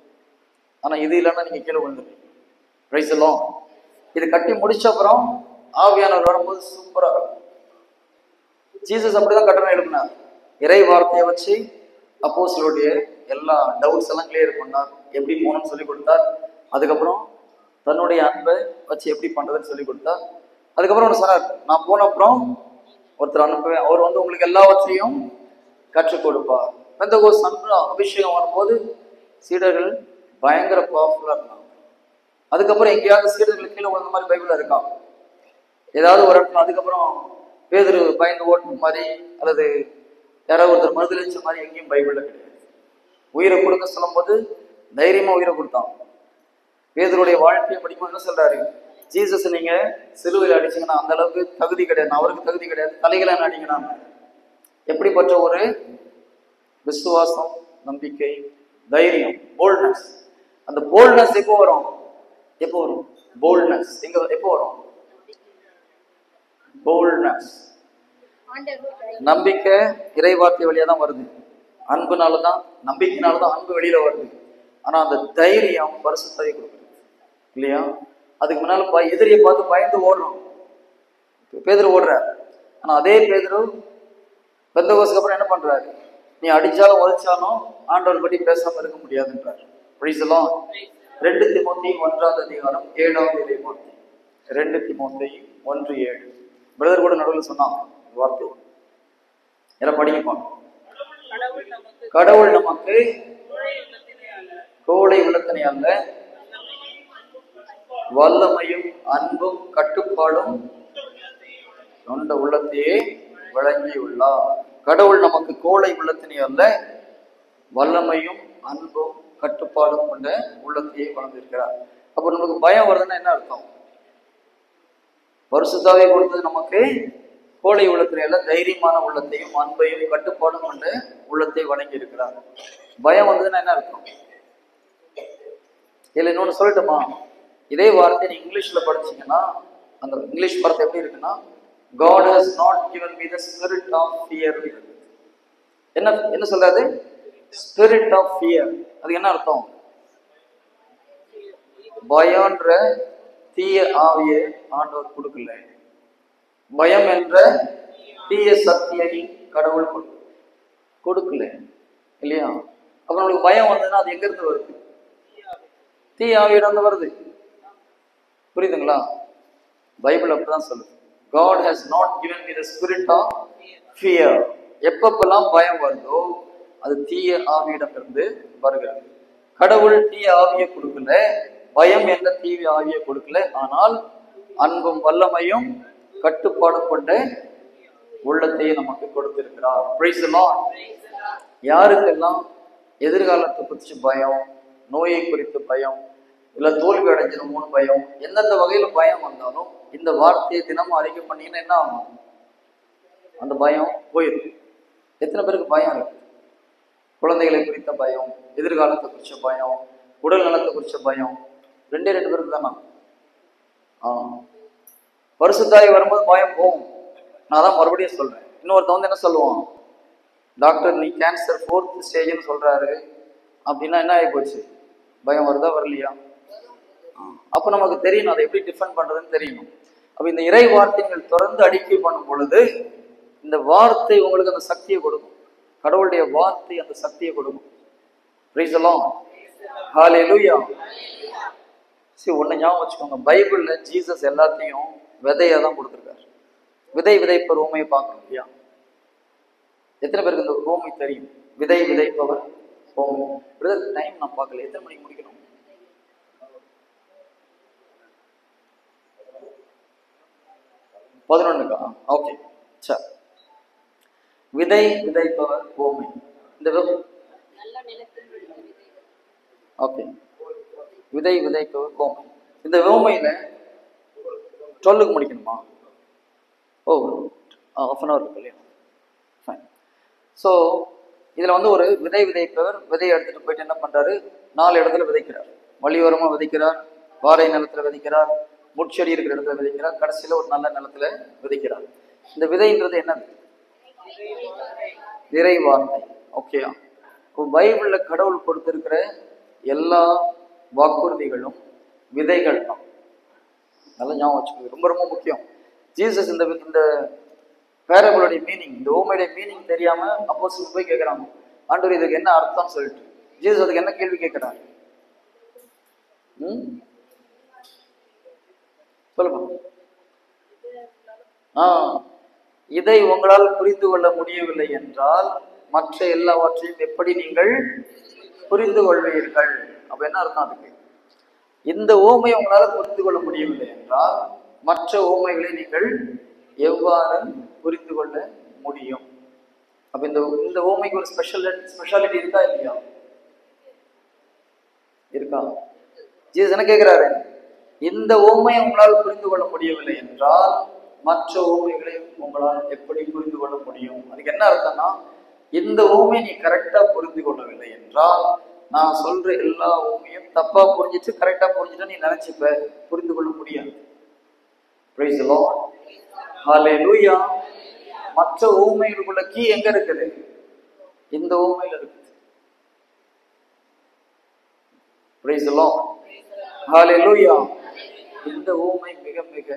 ஆனா இது இல்லைன்னா நீங்க கீழே விழுந்துருவீங்க. Price the Lord. இது கட்டி முடிச்ச அப்புறம் ஆவியானவர் வரும்போது சூப்பரா இருக்கும். ஜீசஸ் அப்படிதான் கட்டணம் எழுப்பினார். இறை வார்த்தையை வச்சு அப்போஸ்தலருடைய எல்லா டவுட்ஸ் எல்லாம் கிளியர் பண்ணார், எப்படி போகணும்னு சொல்லி கொடுத்தார். அதுக்கப்புறம் தன்னுடைய அன்பை வச்சு எப்படி பண்றதுன்னு சொல்லி கொடுத்தார். அதுக்கப்புறம் ஒன்று சொன்னார், நான் போன அப்புறம் ஒருத்தர் அனுப்புவேன், அவர் வந்து உங்களுக்கு எல்லாவற்றையும் கற்றுக் கொடுப்பார். பெந்தெகோஸ்து அபிஷேகம் வரும்போது சீடர்கள் பயங்கர பவர்ஃபுல்லா இருந்தாங்க. அதுக்கப்புறம் எங்கேயாவது சீடர்கள் கீழே விழுந்த மாதிரி பைபிள்ல இருக்கா? ஏதாவது ஒரு இடத்துல அதுக்கப்புறம் பேதுரு பயந்து ஓட்டுற மாதிரி அல்லது யாராவது ஒருத்தர் மறுதளிச்ச மாதிரி எங்கேயும் பைபிள்ல கிடையாது. உயிரை கொடுக்க சொல்லும் போது தைரியமா உயிரை கொடுத்தான். பேதுருடைய வாழ்க்கையை படிக்கும்போது என்ன சொல்றாரு, ஜீசஸ் நீங்க சிலுவையில் அடிச்சீங்கன்னா அந்த அளவுக்கு தகுதி கிடையாது, அவருக்கு தகுதி கிடையாது, தலைகளை அடிங்கன்னா. எப்படிப்பட்ட ஒரு விசுவாசம், நம்பிக்கை, தைரியம், போல்ட்னஸ். அந்த போல்ட்னஸ் எப்போ வரும்? எப்போ வரும் போல்ட்னஸ்? எங்க எப்போ வரும் போல்ட்னஸ்? நம்பிக்கை இறைவார்த்தை வழியா தான் வருது. அன்புனாலதான், நம்பிக்கைனாலதான் அன்பு வெளியில வருது. ஆனா அந்த தைரியம் பரிசுத்தாவி கொடுக்குது இல்லையா? அதுக்கு முன்னால எதிரியை பார்த்து பயந்து ஓடுறோம். பேதுரு ஓடுறாரு. ஆனா அதே பேதுரு பெந்தெகோஸ்துக்கு அப்புறம் என்ன பண்றாரு? நீ அடிச்சாலும் உதைச்சாலும் ஆண்டவர் பற்றி பேசாம இருக்க முடியாதுன்றார். Price the Lord. 2 தீமோத்தேயு 1ஆம் அதிகாரம் 7ஆவது இறைவார்த்தை. 2 தீமோத்தேயு 1:7. பிரதர் கூட நடுவில் சொன்னாங்க வார்த்தை, எல்லாம் படிக்கப்பா. கடவுள் நமக்கு கோழை உள்ளத்தினை அல்ல, வல்லமையும் அன்பும் கட்டுப்பாடும் கொண்ட உள்ளத்தையே வழங்கியுள்ளார். கடவுள் நமக்கு கோழை உள்ளத்தினை அல்ல, வல்லமையும் அன்பும் கட்டுப்பாடும் கொண்ட உள்ளத்தையே வழங்கியிருக்கிறார். அப்போ நமக்கு பயம் வருதுன்னா என்ன அர்த்தம்? பரிசுத்தாவே கொடுத்தது நமக்கு கோழை உள்ளத்தினை அல்ல, தைரியமான உள்ளத்தையும் அன்பையும் கட்டுப்பாடும் கொண்ட உள்ளத்தை வழங்கி இருக்கிறார். பயம் வந்ததுன்னா என்ன அர்த்தம்? இதுல இன்னொன்னு சொல்லட்டுமா? இதே வார்த்தை நீங்க இங்கிலீஷ்ல படிச்சீங்கன்னா அந்த இங்கிலீஷ் வார்த்தை எப்படி இருக்குன்னா, God has not given me the spirit of fear. என்ன சொல்றாரு? Spirit of fear. அது என்ன அர்த்தம்? பயம்ன்ற தீய ஆவியை ஆண்டவர் கொடுக்கல, பயம் என்ற தீய சக்தியை கடவுள் கொடுக்கல இல்லையா? அப்ப நம்மளுக்கு பயம் வந்ததுன்னா அது எங்க இருந்து வருது? தீய ஆவியிடம் வருது. புரியுதுங்களா? பைபிள் அப்படிதான் சொல்லுது. God has not given me the spirit of fear. எப்பப்பெல்லாம் பயம் வருதோ அது தீய ஆவியிடம் இருந்து வருகிறது. கடவுள் தீய ஆவியை கொடுக்கல, பயம் என்ற தீய ஆவியை கொடுக்கல. ஆனால் அன்பும் வல்லமையும் கட்டுப்பாடும் கொண்ட உள்ளத்தையே நமக்கு கொடுத்திருக்கிறார். Praise the Lord. யாருக்கெல்லாம் எதிர்காலத்தை குறித்து பயம், நோயை குறித்து பயம், இல்ல தோல்வி அடைஞ்சிருமோன்னு பயம், எந்தெந்த வகையில பயம் வந்தாலும் இந்த வார்த்தையை தினமும் அறிக்கை பண்ணீங்கன்னா என்ன ஆகும்? அந்த பயம் போயிடும். எத்தனை பேருக்கு பயம் இருக்கு? குழந்தைகளை குறித்த பயம், எதிர்காலத்தை குறிச்ச பயம், உடல் நலத்தை குறிச்ச பயம். 2 பேருக்கு தானா? பரிசுத்தாய் வரும்போது பயம் போகும். நான் தான் மறுபடியும் சொல்றேன். இன்னொருத்த வந்து என்ன சொல்லுவான்? டாக்டர் நீ கேன்சர் 4th ஸ்டேஜ்னு சொல்றாரு அப்படின்னா என்ன ஆகி போச்சு? பயம் வருதா வரலையா? அப்ப நமக்கு தெரியணும் அதை எப்படி டிஃபெண்ட் பண்றதுன்னு தெரியணும். அப்ப இந்த இறை வார்த்தைகள் தொடர்ந்து அறிக்கை பண்ணும் பொழுது இந்த வார்த்தை உங்களுக்கு அந்த சக்தியை கொடுக்கும். கடவுளுடைய வார்த்தை அந்த சக்தியை கொடுக்கும். Praise the Lord. Hallelujah. சரி, ஒண்ணு ஞாபகம் வச்சுக்கோங்க. பைபிள்ல ஜீசஸ் எல்லாத்தையும் விதையா தான் கொடுத்துருக்காரு. விதை விதைப்பவர் ஊமையை பார்க்கணும் இல்லையா? எத்தனை பேருக்கு இந்த ஊமை தெரியும்? விதை விதைப்பவர் ஊமை. டைம் நான் பார்க்கல. எத்தனை மணிக்கு முடிக்கணும்? 11க்கா? ஓகே, சரி. விதை விதைப்பவர் ஊமை. இந்த ஓகே, விதை விதைப்பவர் ஊமை. இந்த ஊமையில 12க்கு முடிக்கணுமா? ஓ, ½ an hour இருக்கு இல்லையா? ஃபைன். ஸோ இதுல வந்து ஒரு விதை விதைப்பவர் விதையை எடுத்துட்டு போயிட்டு என்ன பண்றாரு? 4 இடத்துல விதைக்கிறார். வழியோரமா விதைக்கிறார், வாரை நிலத்துல விதைக்கிறார், முட்செடி இருக்கிற இடத்துல விதைக்கிறார், கடைசியில ஒரு நல்ல நிலத்துல விதைக்கிறார். இந்த விதைன்றது என்னது? இறை வார்த்தை. ஓகேயா? பைபிள்ல கடவுள் கொடுத்திருக்கிற எல்லா வாக்குறுதிகளும் விதைகள் தான். நல்லா ஞாபகம் வச்சுக்கோங்க, ரொம்ப ரொம்ப முக்கியம். ஜீசஸ் இந்த பேரபிளுடைய மீனிங், இந்த ஊமையுடைய மீனிங் தெரியாம அப்போஸ்தலர் போய் கேட்கிறாங்க, ஆண்டவர் இதுக்கு என்ன அர்த்தம் சொல்லிட்டு. ஜீசஸ் அதுக்கு என்ன கேள்வி கேட்கிறாங்க? சொல்லுங்க. இதை உங்களால் புரிந்து கொள்ள முடியவில்லை என்றால் மற்ற எல்லாவற்றையும் எப்படி நீங்கள் புரிந்து கொள்வீர்கள்? அப்ப என்ன அர்த்தம் அதுக்கு? இந்த ஊமையை உங்களால புரிந்து கொள்ள முடியவில்லை என்றால் மற்ற ஊமைகளை நீங்கள் எவ்வாறு புரிந்து கொள்ள முடியும்? அப்ப இந்த ஊமைக்கு ஒரு ஸ்பெஷாலிட்டி இருக்கா இல்லையா? இருக்கா? ஜீசஸ் என்ன கேட்கிறாரு? இந்த ஊமையை உங்களால் புரிந்து கொள்ள முடியவில்லை என்றால் மற்ற ஊமைகளை உங்களால் எப்படி புரிந்து கொள்ள முடியும்? அதுக்கு என்ன அர்த்தம்னா, இந்த ஊமையை நீ கரெக்டா புரிந்து கொள்ளவில்லை என்றால் நான் சொல்ற எல்லா ஊமையும் தப்பா புரிஞ்சிட்டு கரெக்டா புரிஞ்சுட்டு நீ நினைச்சுப்ப, புரிந்து கொள்ள முடியாது. Praise the Lord. Hallelujah. மற்ற ஊமைகளுக்குள்ள கீ எங்க இருக்குது? இந்த ஊமையில இருக்குது. Praise the Lord. Hallelujah. இந்த ஊமை மிக மிக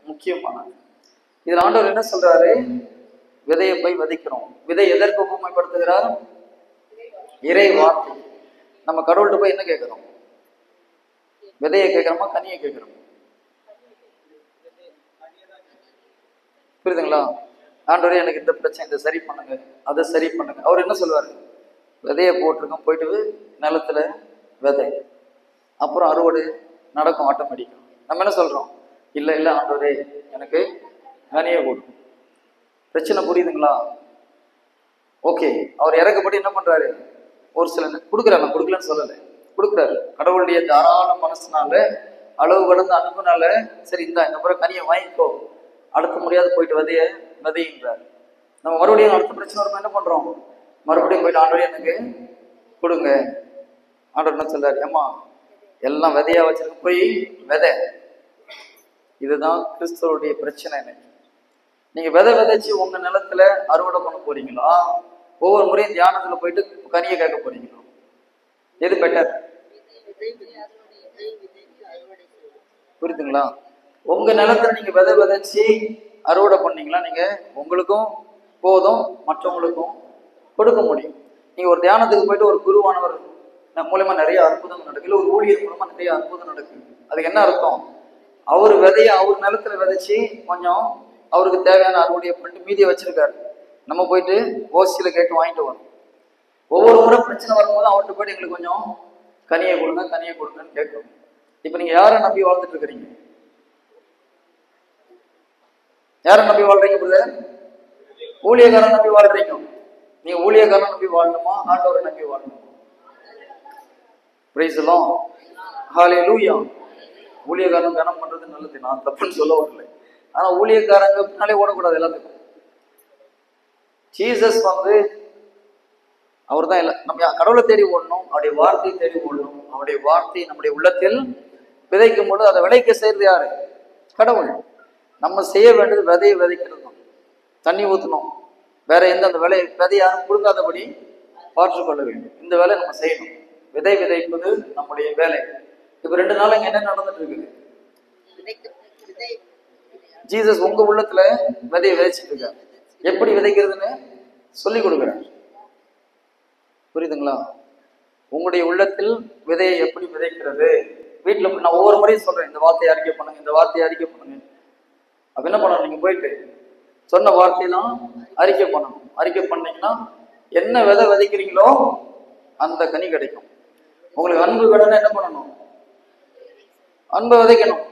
முக்கியமானது. இதுல ஆண்டவர் என்ன சொல்றாரு? விதையை போய் விதைக்கிறோம். விதை எதற்கு ஊமைப்படுத்துகிறார்? இறை வார்த்தை. நம்ம கடவுள்கிட்ட போய் என்ன கேட்கிறோம்? விதையை கேட்கிறோமா கனியை கேட்கிறோம்? புரியுதுங்களா? ஆண்டவரே எனக்கு இந்த பிரச்சனை, இதை சரி பண்ணுங்க, அதை சரி பண்ணுங்க. அவர் என்ன சொல்லுவாரு? விதையை போட்டிருக்கோம், போயிட்டு நிலத்துல விதை, அப்புறம் அறுவடை நடக்கும் ஆட்டோமேட்டிக்கா. நம்ம என்ன சொல்றோம்? இல்ல இல்ல ஆண்டவரே எனக்கு கனியை கொடுக்கும். பிரச்சனை புரியுதுங்களா? ஓகே, அவர் இறக்கப்பட்டு என்ன பண்றாரு? ஒரு சில கொடுக்குறாரு, நான் கொடுக்கலன்னு சொல்லலை, கொடுக்குறாரு. கடவுளுடைய தாராள மனசுனால, அளவு கடந்த அன்புனால, சரி இந்த பிறகு கனியை வாங்கிக்கோ, அடுத்த முறையாவது போயிட்டு விதைன்றார். நம்ம மறுபடியும் அடுத்த பிரச்சனை வரும்போது என்ன பண்றோம்? மறுபடியும் போயிட்டு ஆண்டவரே எனக்கு கொடுங்க. ஆண்டவர் என்ன சொல்றாரு? ஏமா எல்லாம் விதையா வச்சிருக்க, போய் விதை. இதுதான் கிறிஸ்தவருடைய பிரச்சனை. நீங்க விதைச்சு உங்க நிலத்துல அறுவடை பண்ண போறீங்களா, ஒவ்வொரு முறையும் தியானத்துல போயிட்டு கனியை கேட்க போறீங்களா? எது பெட்டர்? புரியுதுங்களா? உங்க நிலத்துல நீங்க விதைச்சு அறுவடை பண்ணீங்களா, நீங்க உங்களுக்கும் போதும் மற்றவங்களுக்கும் கொடுக்க முடியும். நீங்க ஒரு தியானத்துக்கு போயிட்டு ஒரு குருவானவர் மூலமா நிறைய அற்புதங்கள் நடக்குது, ஒரு ஊழியர் மூலமா நிறைய அற்புதம் நடக்குது. அதுக்கு என்ன அர்த்தம்? அவர் விதைய அவர் நிலத்துல விதைச்சு கொஞ்சம் அவருக்கு தேவையான அறுவடையை பண்ணிட்டு மீதியை வச்சிருக்காரு. நம்ம போயிட்டு ஓசியில கேட்டு வாங்கிட்டு வரோம். ஒவ்வொரு முறை பிரச்சனை வரும்போது அவர்கிட்ட போயிட்டு எங்களுக்கு கொஞ்சம் கனியை கொடுங்கன்னு கேட்கணும். இப்ப நீங்க யாரை நம்பி வாழ்ந்துட்டு இருக்கிறீங்க? யாரை நம்பி வாழ்றீங்க பிரதர்? ஊழியக்காரன் நம்பி வாழ்றீங்க. நீங்க ஊழியக்காரன் நம்பி வாழணுமா, ஆண்டவரை நம்பி வாழணுமா? பிரைஸ் தி லார்ட், ஹல்லேலூயா. ஊழியக்காரன் கனம் பண்றது நல்லது, நான் தப்புன்னு சொல்ல வரல. ஆனா ஊழியக்காரங்க பின்னாலே ஓடக்கூடாது எல்லாத்துக்கும். ஜீசஸ் அவர் தான் இல்லை. நம்ம கடவுளை தேடி ஓடணும், அவருடைய வார்த்தையை தேடி ஓடணும். அவருடைய வார்த்தை நம்முடைய உள்ளத்தில் விதைக்கும் பொழுது அதை விளைக்க செய்யறது யாரு? கடவுள். நம்ம செய்ய வேண்டியது விதையை விதைக்கிறது தான். தண்ணி ஊற்றணும், வேற எந்த அந்த விதை யாரும் கொடுக்காதபடி பார்த்துக்கொள்ள வேண்டும். இந்த வேலை நம்ம செய்யணும். விதை விதைப்பது நம்முடைய வேலை. இப்ப 2 நாள் இங்க என்ன நடந்துட்டு இருக்குது? ஜீசஸ் உங்க உள்ளத்துல விதையை விதைச்சிட்டு இருக்காரு. எப்படி விதைக்கிறதுன்னு சொல்லி கொடுக்குறாரு. புரியுதுங்களா? உங்களுடைய உள்ளத்தில் விதையை எப்படி விதைக்கிறது? வீட்டுல நான் ஒவ்வொரு முறையும் சொல்றேன், இந்த வார்த்தையை அறிக்கை பண்ணுங்க, இந்த வார்த்தையை அறிக்கை பண்ணுங்க. அப்ப என்ன பண்ணணும்? நீங்க போயிட்டு சொன்ன வார்த்தையெல்லாம் அறிக்கை பண்ணணும். அறிக்கை பண்ணீங்கன்னா என்ன விதை விதைக்கிறீங்களோ அந்த கனி கிடைக்கும். உங்களுக்கு அன்பு வேணும்னா என்ன பண்ணணும்? அன்பை விதைக்கணும்.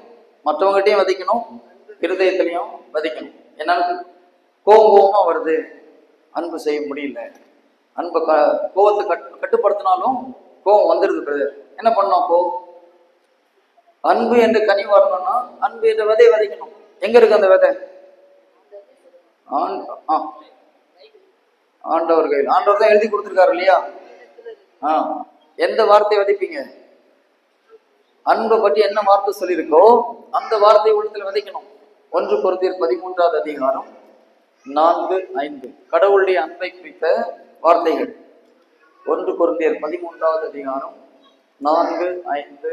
மற்றவங்ககிட்டையும் விதைக்கணும், இருதயத்திலையும் விதைக்கணும். என்னன்னு கோபமா வருது, அன்பு செய்ய முடியல, அன்பை கோபத்தை கட்டுப்படுத்தினாலும் கோபம் வந்துருது. என்ன பண்ணணும்? அப்போ அன்பு என்ற கனி வரணும்னா அன்பு என்ற விதையை விதைக்கணும். எங்க இருக்கு அந்த விதை? ஆண்டவர் கையில். ஆண்டவர் தான் எழுதி கொடுத்துருக்காரு இல்லையா? எந்த வார்த்தையை விதைப்பீங்க? அன்பை பற்றி என்ன வார்த்தை சொல்லியிருக்கோ அந்த வார்த்தையை உள்ளத்துல விதைக்கணும். 1 கொரிந்தியர் 13வது அதிகாரம் 4-5 கடவுளுடைய அன்பை குறித்த வார்த்தைகள். 1 கொரிந்தியர் 13வது அதிகாரம் 4, 5,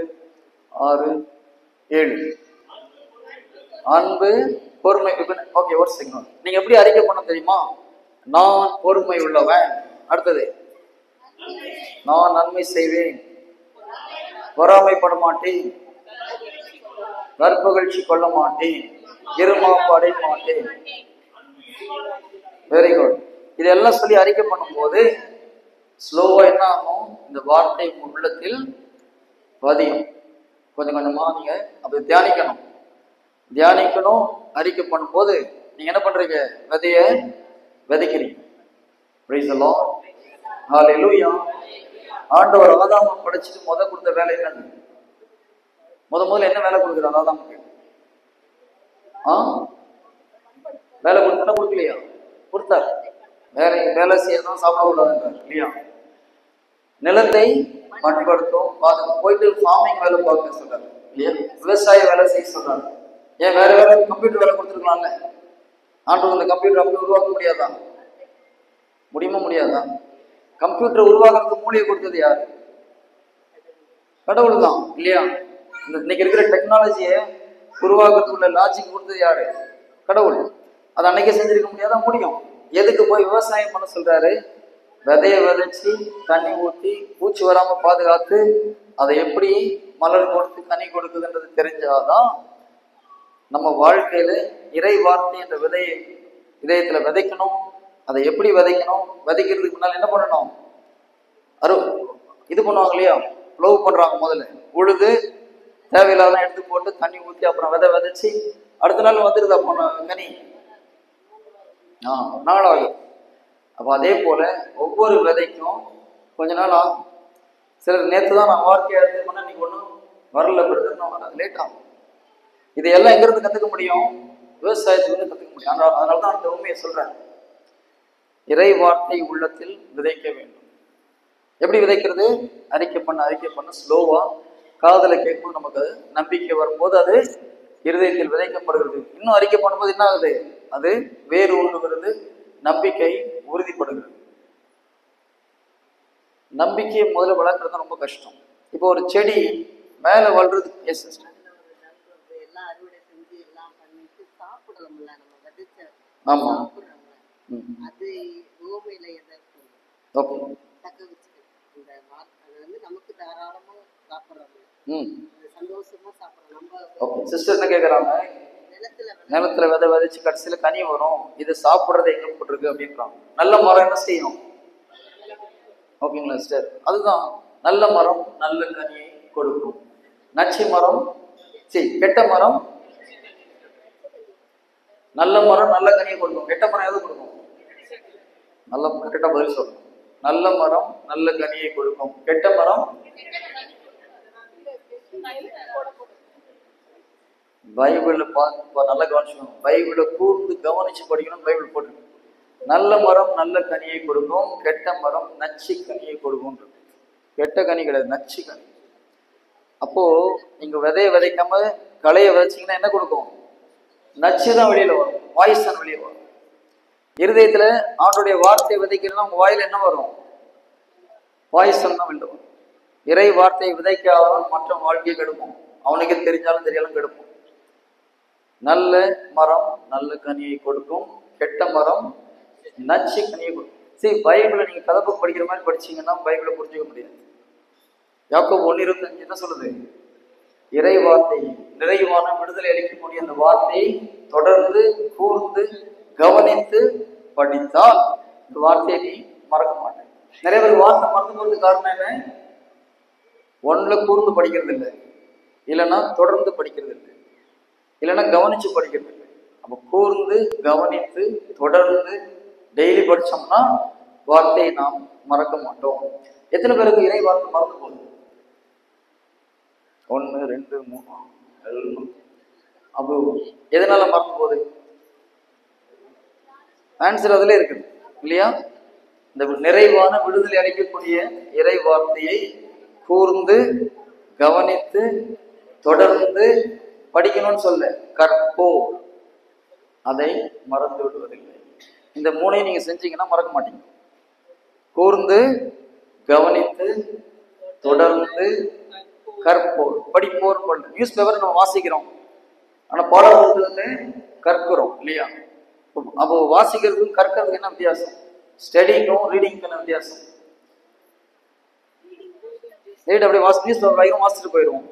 6, 7. அன்பு, பொறுமை. ஓகே, ஒரு செகண்ட். நீங்க எப்படி அறிக்கை பண்ண தெரியுமா? நான் பொறுமை உள்ளவன். அடுத்தது, நான் நன்மை செய்வேன், பொறாமைப்பட மாட்டேன், கற்புகழ்ச்சி கொள்ள மாட்டேன், இருமாப்பு அடைய மாட்டேன். Very good. இதெல்லாம் சொல்லி அறிக்கை பண்ணும் போது ஸ்லோவா என்ன ஆகும்? இந்த வார்த்தை உள்ளத்தில் பதியும். கொஞ்சம் கொஞ்சமா நீங்க அப்படி தியானிக்கணும். அறிக்கை பண்ணும் போது நீங்க என்ன பண்றீங்க? விதைய விதைக்கிறீங்க. பிரைஸ் தி லார்ட், ஹல்லேலூயா. ஆண்டவர் ஆதாமை படைச்சிட்டு கொடுத்த வேலை என்னது? முதல்ல என்ன வேலை கொடுக்குறாரு ஆதாமுக்கு? வேலை கொடுத்தா கொடுக்கலையா? கொடுத்தார். வேலை செய்யறதும் சாப்பிட கூடாதுன்றார் இல்லையா? நிலத்தை பண்படுத்தும், போயிட்டு ஃபார்மிங் வேலை பார்க்க சொல்றாரு இல்லையா? விவசாய வேலை செய்ய சொல்றாரு. ஏன் வேற கம்ப்யூட்டர் வேலை கொடுத்துருக்கலாம்ல? ஆண்டவர் இந்த கம்ப்யூட்டர் அப்படி உருவாக்க முடியாதா? முடியாதா? கம்ப்யூட்டர் உருவாக்குறதுக்கு மூளையை கொடுத்தது யாரு? கடவுள் தான் இல்லையா? இன்னைக்கு இருக்கிற டெக்னாலஜியை உருவாக்குறதுக்கு உள்ள லாஜிக் கொடுத்தது யாரு? கடவுள். அதை அன்னைக்கே செஞ்சிருக்க முடியாதா? முடியும். எதுக்கு போய் விவசாயம் பண்ண சொல்றாரு? விதைய விதைச்சு தண்ணி ஊற்றி பூச்சி வராம பாதுகாத்து அதை எப்படி மலர் கொடுத்து கனி கொடுக்குதுன்றது தெரிஞ்சாதான் நம்ம வாழ்க்கையில இறை வார்த்தை என்ற விதையை இதயத்துல விதைக்கணும். அதை எப்படி விதைக்கணும்? விதைக்கிறதுக்கு முன்னால என்ன பண்ணணும்? இது பண்ணுவாங்க இல்லையா? ப்ளோ பண்றாங்க. முதல்ல உழுது தேவையில்லாத எடுத்து போட்டு தண்ணி ஊற்றி அப்புறம் விதைச்சு அடுத்த நாள் வந்துருதா கனி? நாளாகும். அப்ப அதே போல ஒவ்வொரு விதைக்கும் கொஞ்ச நாள் ஆகும். சிலர் நேற்று தான் நான் வார்த்தையா எடுத்து பண்ண இன்னைக்கு ஒன்றும் வரல, லேட் ஆகும். இதையெல்லாம் எங்கிருந்து கத்துக்க முடியும்? விவசாயத்திலிருந்து கத்துக்க முடியும். அதனாலதான் அந்த உண்மையை சொல்றேன். இறை வார்த்தை உள்ளத்தில் விதைக்க வேண்டும். எப்படி விதைக்கிறது? அறிக்கை பண்ண ஸ்லோவா காதலை கேட்கும்போது நமக்கு நம்பிக்கை வரும்போது அது இருதயத்தில் விதைக்கப்படுகிறது. இன்னும் அறிக்கை பண்ணும்போது என்ன ஆகுது? அது வேறு ஊன்றுகிறது, நம்பிக்கை உறுதிப்படுகிறது. நம்பிக்கையை முதல்ல வளர்க்கறது ரொம்ப கஷ்டம். இப்போ ஒரு செடி மேல வளர்றது, ஆமா அது ஓமையில எதை ஓகே. தக்க வச்சுக்கணும். அந்த அது வந்து நமக்கு தாராளமா சாப்பிட்றோம், சந்தோஷமா சாப்பிட்றோம். நம்ம ஓகே. சிஸ்டர் என்ன கேட்குறாங்க, நிலத்துல விதை விதைச்சு கடைசியில கனி வரும், இது சாப்பிட்றது எங்க போட்டிருக்கு அப்படின்றாங்க. நல்ல மரம் என்ன செய்யும்? ஓகேங்களா சிஸ்டர்? அதுதான் நல்ல மரம் நல்ல கனியை கொடுக்கும். நச்சு மரம் கெட்ட மரம் நல்ல மரம் நல்ல கனியை கொடுக்கும். கெட்ட மரம் எது கொடுக்கும்? நல்ல கரெக்டா பதில் சொல்லணும். நல்ல மரம் நல்ல கனியை கொடுக்கும், கெட்ட மரம் பைபிள் நல்ல கவனிச்சுக்கணும். பைபிளை கூர்ந்து கவனிச்சு படிக்கணும். பைபிள் போட்டு நல்ல மரம் நல்ல கனியை கொடுக்கும், கெட்ட மரம் நச்சு கனியை கொடுக்கும். கெட்ட கனி கிடையாது, நச்சு கனி. அப்போ நீங்க விதைய விதைக்காம களைய விதைச்சிங்கன்னா என்ன கொடுக்கும்? நச்சு தான் வெளியில வரும், வாய்ஸ் தான் வெளியே வரும். இருதயத்துல ஆண்டுடைய வார்த்தையை விதைக்கிறதுனா உங்க வாயில என்ன வரும்? வாய்ஸ் தான் வெளியில வரும். இறை வார்த்தையை விதைக்காதவன் மற்ற வாழ்க்கையை கெடுக்கும். அவனுக்கே தெரிஞ்சாலும் தெரியாலும் கெடுக்கும். நல்ல மரம் நல்ல கனியை கொடுக்கும், கெட்ட மரம் நச்சு கனியை கொடுக்கும். பைபிளை நீங்க கதப்பு படிக்கிற மாதிரி படிச்சீங்கன்னா பைபிளை புரிஞ்சுக்க முடியாது. யாக்கோபு 1:25 என்ன சொல்லுது? இறை வார்த்தை நிறைவான விடுதலை அளிக்கக்கூடிய அந்த வார்த்தையை தொடர்ந்து கூர்ந்து கவனித்து படித்தால் இந்த வார்த்தையை நீ மறக்க மாட்டேன். நிறைய பேர் வார்த்தை மறந்து போறதுக்கு காரணம் என்ன? ஒன்றுல கூர்ந்து படிக்கிறது இல்லை, இல்லைன்னா தொடர்ந்து படிக்கிறது இல்லை, இல்லைன்னா கவனிச்சு படிக்கிறது இல்லை. அப்போ கூர்ந்து கவனித்து தொடர்ந்து டெய்லி படிச்சோம்னா வார்த்தையை நாம் மறக்க மாட்டோம். எத்தனை பேருக்கு இறை வார்த்தை மறந்து போகுது? 1 2 3 அப்போ எதனால மறந்து போகுது? ஆன்சர் அதுல இருக்குது இல்லையா? இந்த நிறைவான விடுதலை அளிக்கக்கூடிய இறை வார்த்தையை கூர்ந்து கவனித்து தொடர்ந்து படிக்கணும்னு சொல்ல, கற்போ, அதை மறந்து விடுவதில்லை. இந்த 3ஐயும் நீங்க செஞ்சீங்கன்னா மறக்க மாட்டீங்க. கூர்ந்து கவனித்து தொடர்ந்து கற்போர், படிப்போர் கொள்ள. நியூஸ் பேப்பர் நம்ம வாசிக்கிறோம், ஆனா பாடப்புத்தகத்தை கற்கிறோம் இல்லையா? அப்போ வாசிக்கிறதுக்கும் கற்கிறதுக்கு என்ன வித்தியாசம்? ஸ்டடிக்கும் ரீடிங்க்கு என்ன வித்தியாசம்? அப்படியே நியூஸ் பேப்பர் வாங்கிடும், வாசிச்சுட்டு போயிடுவோம்.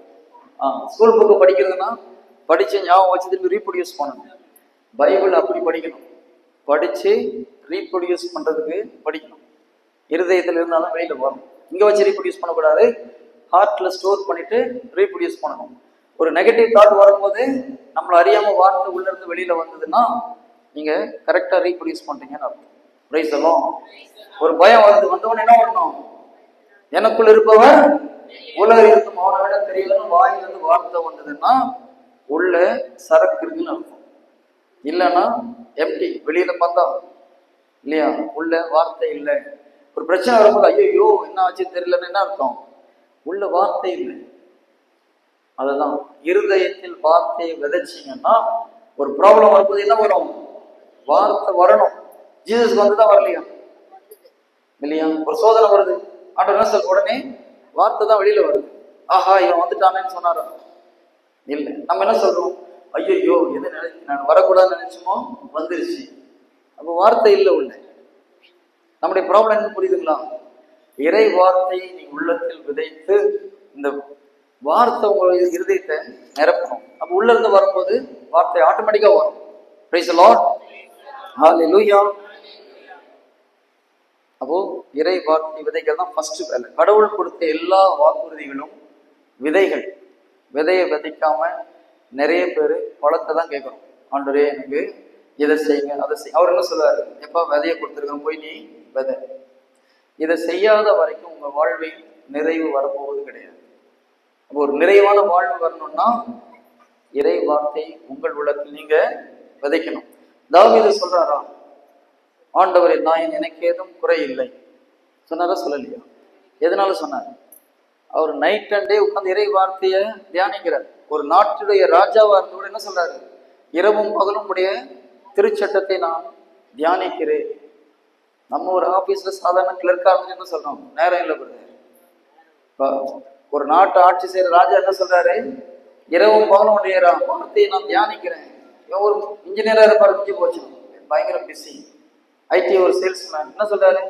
ஸ்கூல் புக்கு படிக்கிறதுனா படிச்சு ஞாபகம் வச்சு திருப்பி ரீப்ரொடியூஸ் பண்ணணும். பைபிள் அப்படி படிக்கணும், படிச்சு ரீப்ரொடியூஸ் பண்றதுக்கு படிக்கணும். இருதயத்தில் இருந்தாலும் வெளியில வரும். இங்க வச்சு ரீப்ரொடியூஸ் பண்ணக்கூடாது, ஹார்ட்ல ஸ்டோர் பண்ணிட்டு ரீப்ரொடியூஸ் பண்ணணும். ஒரு நெகட்டிவ் தாட் வரும்போது நம்மள அறியாம வார்த்தை உள்ள இருந்து வெளியில வந்ததுன்னா நீங்க கரெக்டா ரீப்ரொடியூஸ் பண்றீங்கன்னு அர்த்தம். Price the Lord. ஒரு பயம் வந்தவொடனே என்ன வரணும்? எனக்குள்ள இருப்பவர் உலக இருக்கும் அவனை விட தெரியலன்னு வாயிலிருந்து வார்த்தை வந்ததுன்னா உள்ள சரக்கு இருக்குன்னு அர்த்தம். இல்லைன்னா எம்டி, வெளியில பார்த்தா இல்லையா, உள்ள வார்த்தை இல்லை. ஒரு பிரச்சனை வரும்போது ஐயோ என்ன ஆச்சு தெரியலன்னு என்ன அர்த்தம்? உள்ள வார்த்தை இல்லை. அதுதான் இருதயத்தில் வார்த்தையை விதைச்சிங்கன்னா ஒரு ப்ராப்ளம் வரும்போது என்ன வரும்? வார்த்தை வரணும். ஜீசஸ்க்கு வந்துதான் வரலையா இல்லையா? ஒரு சோதனை வருது, ஆண்டவர் என்ன சொல்ல? உடனே வார்த்தை தான் வெளியில வருது. ஆஹா இவன் வந்துட்டானேன்னு சொன்னாரா? இல்லை. நம்ம என்ன சொல்றோம்? ஐயோ எது நான் வரக்கூடாதுன்னு நினைச்சோமோ வந்துருச்சு. அப்போ வார்த்தை இல்லை உள்ள. நம்முடைய ப்ராப்ளம் என்ன புரியுதுங்களா? இறை வார்த்தையை நீ உள்ளத்தில் விதைத்து இந்த வார்த்தை உங்களுடைய இருதயத்தை நிரப்பணும். அப்ப உள்ள இருந்து வரும்போது வார்த்தை ஆட்டோமேட்டிக்கா வரும். Praise the lord. ஹalleluya. அப்போ இறை வார்த்தை விதைகள் தான் ஃபர்ஸ்ட் வேலை. கடவுள் கொடுத்த எல்லா வாக்குறுதிகளும் விதைகள். விதையை விதைக்காம நிறைய பேர் பழத்தை தான் கேட்கணும். ஆண்டவரே எனக்கு இதை செய்யுங்க அதை செய்ய. அவர் என்ன சொல்லுவாரு? எப்ப விதையை கொடுத்துருக்கோம், போய் நீ விதை. இதை செய்யாத வரைக்கும் உங்க வாழ்வில் நிறைவு வரப்போவது கிடையாது. அப்போ ஒரு நிறைவான வாழ்வு வரணும்னா இறை வார்த்தை உங்கள் உள்ளத்தில் நீங்க விதைக்கணும். தாவீது சொல்றாரா? ஆண்டவரே நான் எனக்கு ஏதும் குறை இல்லை சொன்னாரா? சொல்லலையா? எதனால சொன்னார்? அவர் நைட் அண்ட் டே உட்கார்ந்து இறை வார்த்தையை தியானிக்கிறார். ஒரு நாட்டுடைய ராஜாவா இருந்து கூட என்ன சொல்றாரு? இரவும் பகலும் உடைய திருச்சட்டத்தை நான் தியானிக்கிறேன். நம்ம ஒரு ஆபீஸ்ல சாதாரண கிளர்க்கா இருந்து என்ன சொல்றோம்? நேரம் இல்லை பிரதர். ஒரு நாட்டை ஆட்சி செய்யற ராஜா என்ன சொல்றாரு? இரவும் பகலும் உடைய வார்த்தையை நான் தியானிக்கிறேன். இவன் ஒரு இன்ஜினியரா இருப்பாரு, முடிஞ்சு போச்சு, பயங்கர பிஸி. ஐடி ஒரு சேல்ஸ்மேன் என்ன சொல்றாரு,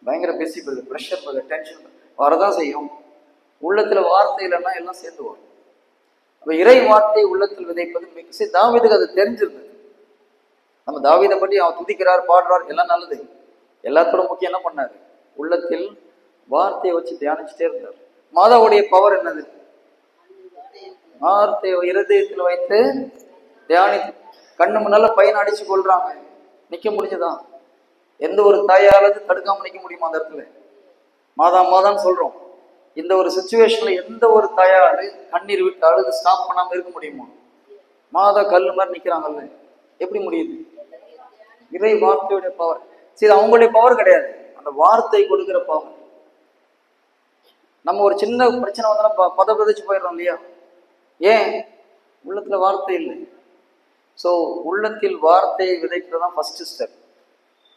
பயங்கர பிஸி போகுது, ப்ரெஷர் போகுது, டென்ஷன் வரதான் செய்யும். உள்ளத்துல வார்த்தை இல்லைன்னா எல்லாம் சேர்ந்து வரும். அப்ப இறை வார்த்தையை உள்ளத்தில் விதைப்பது மிக தாவீதுக்கு அது தெரிஞ்சிருந்தது. நம்ம தாவீதை பற்றி அவன் துதிக்கிறார், பாடுறார், எல்லாம் நல்லது. எல்லாத்தோட முக்கியம் என்ன பண்ணாரு, உள்ளத்தில் வார்த்தையை வச்சு தியானிச்சுட்டே இருந்தார். மாதாவுடைய பவர் என்னது, வார்த்தையை இருதயத்தில் வைத்து தியானித்து. கண்ணு முன்னால பையனை அடிச்சு கொள்றாங்க, நிக்க முடிஞ்சுதான்? எந்த ஒரு தாயானது தடுக்காம நிக்க முடியுமா அந்த இடத்துல? மாதா மாதான்னு சொல்றோம். இந்த ஒரு சிச்சுவேஷன்ல எந்த ஒரு தாயாரு கண்ணீர் விட்டு அழுது ஸ்டாப் பண்ணாம இருக்க முடியுமா? மாதா கல்லு மாதிரி நிக்கிறாங்கல்ல, எப்படி முடியுது? இறை வார்த்தையுடைய பவர். சரி, அவங்களுடைய பவர் கிடையாது, அந்த வார்த்தை கொடுக்கிற பவர். நம்ம ஒரு சின்ன பிரச்சனை வந்தா பதப்பதிச்சு போயிடுறோம் இல்லையா? ஏன்? உள்ளத்துல வார்த்தை இல்லை. சோ உள்ளத்தில் வார்த்தையை விதைக்கிறது தான் first step.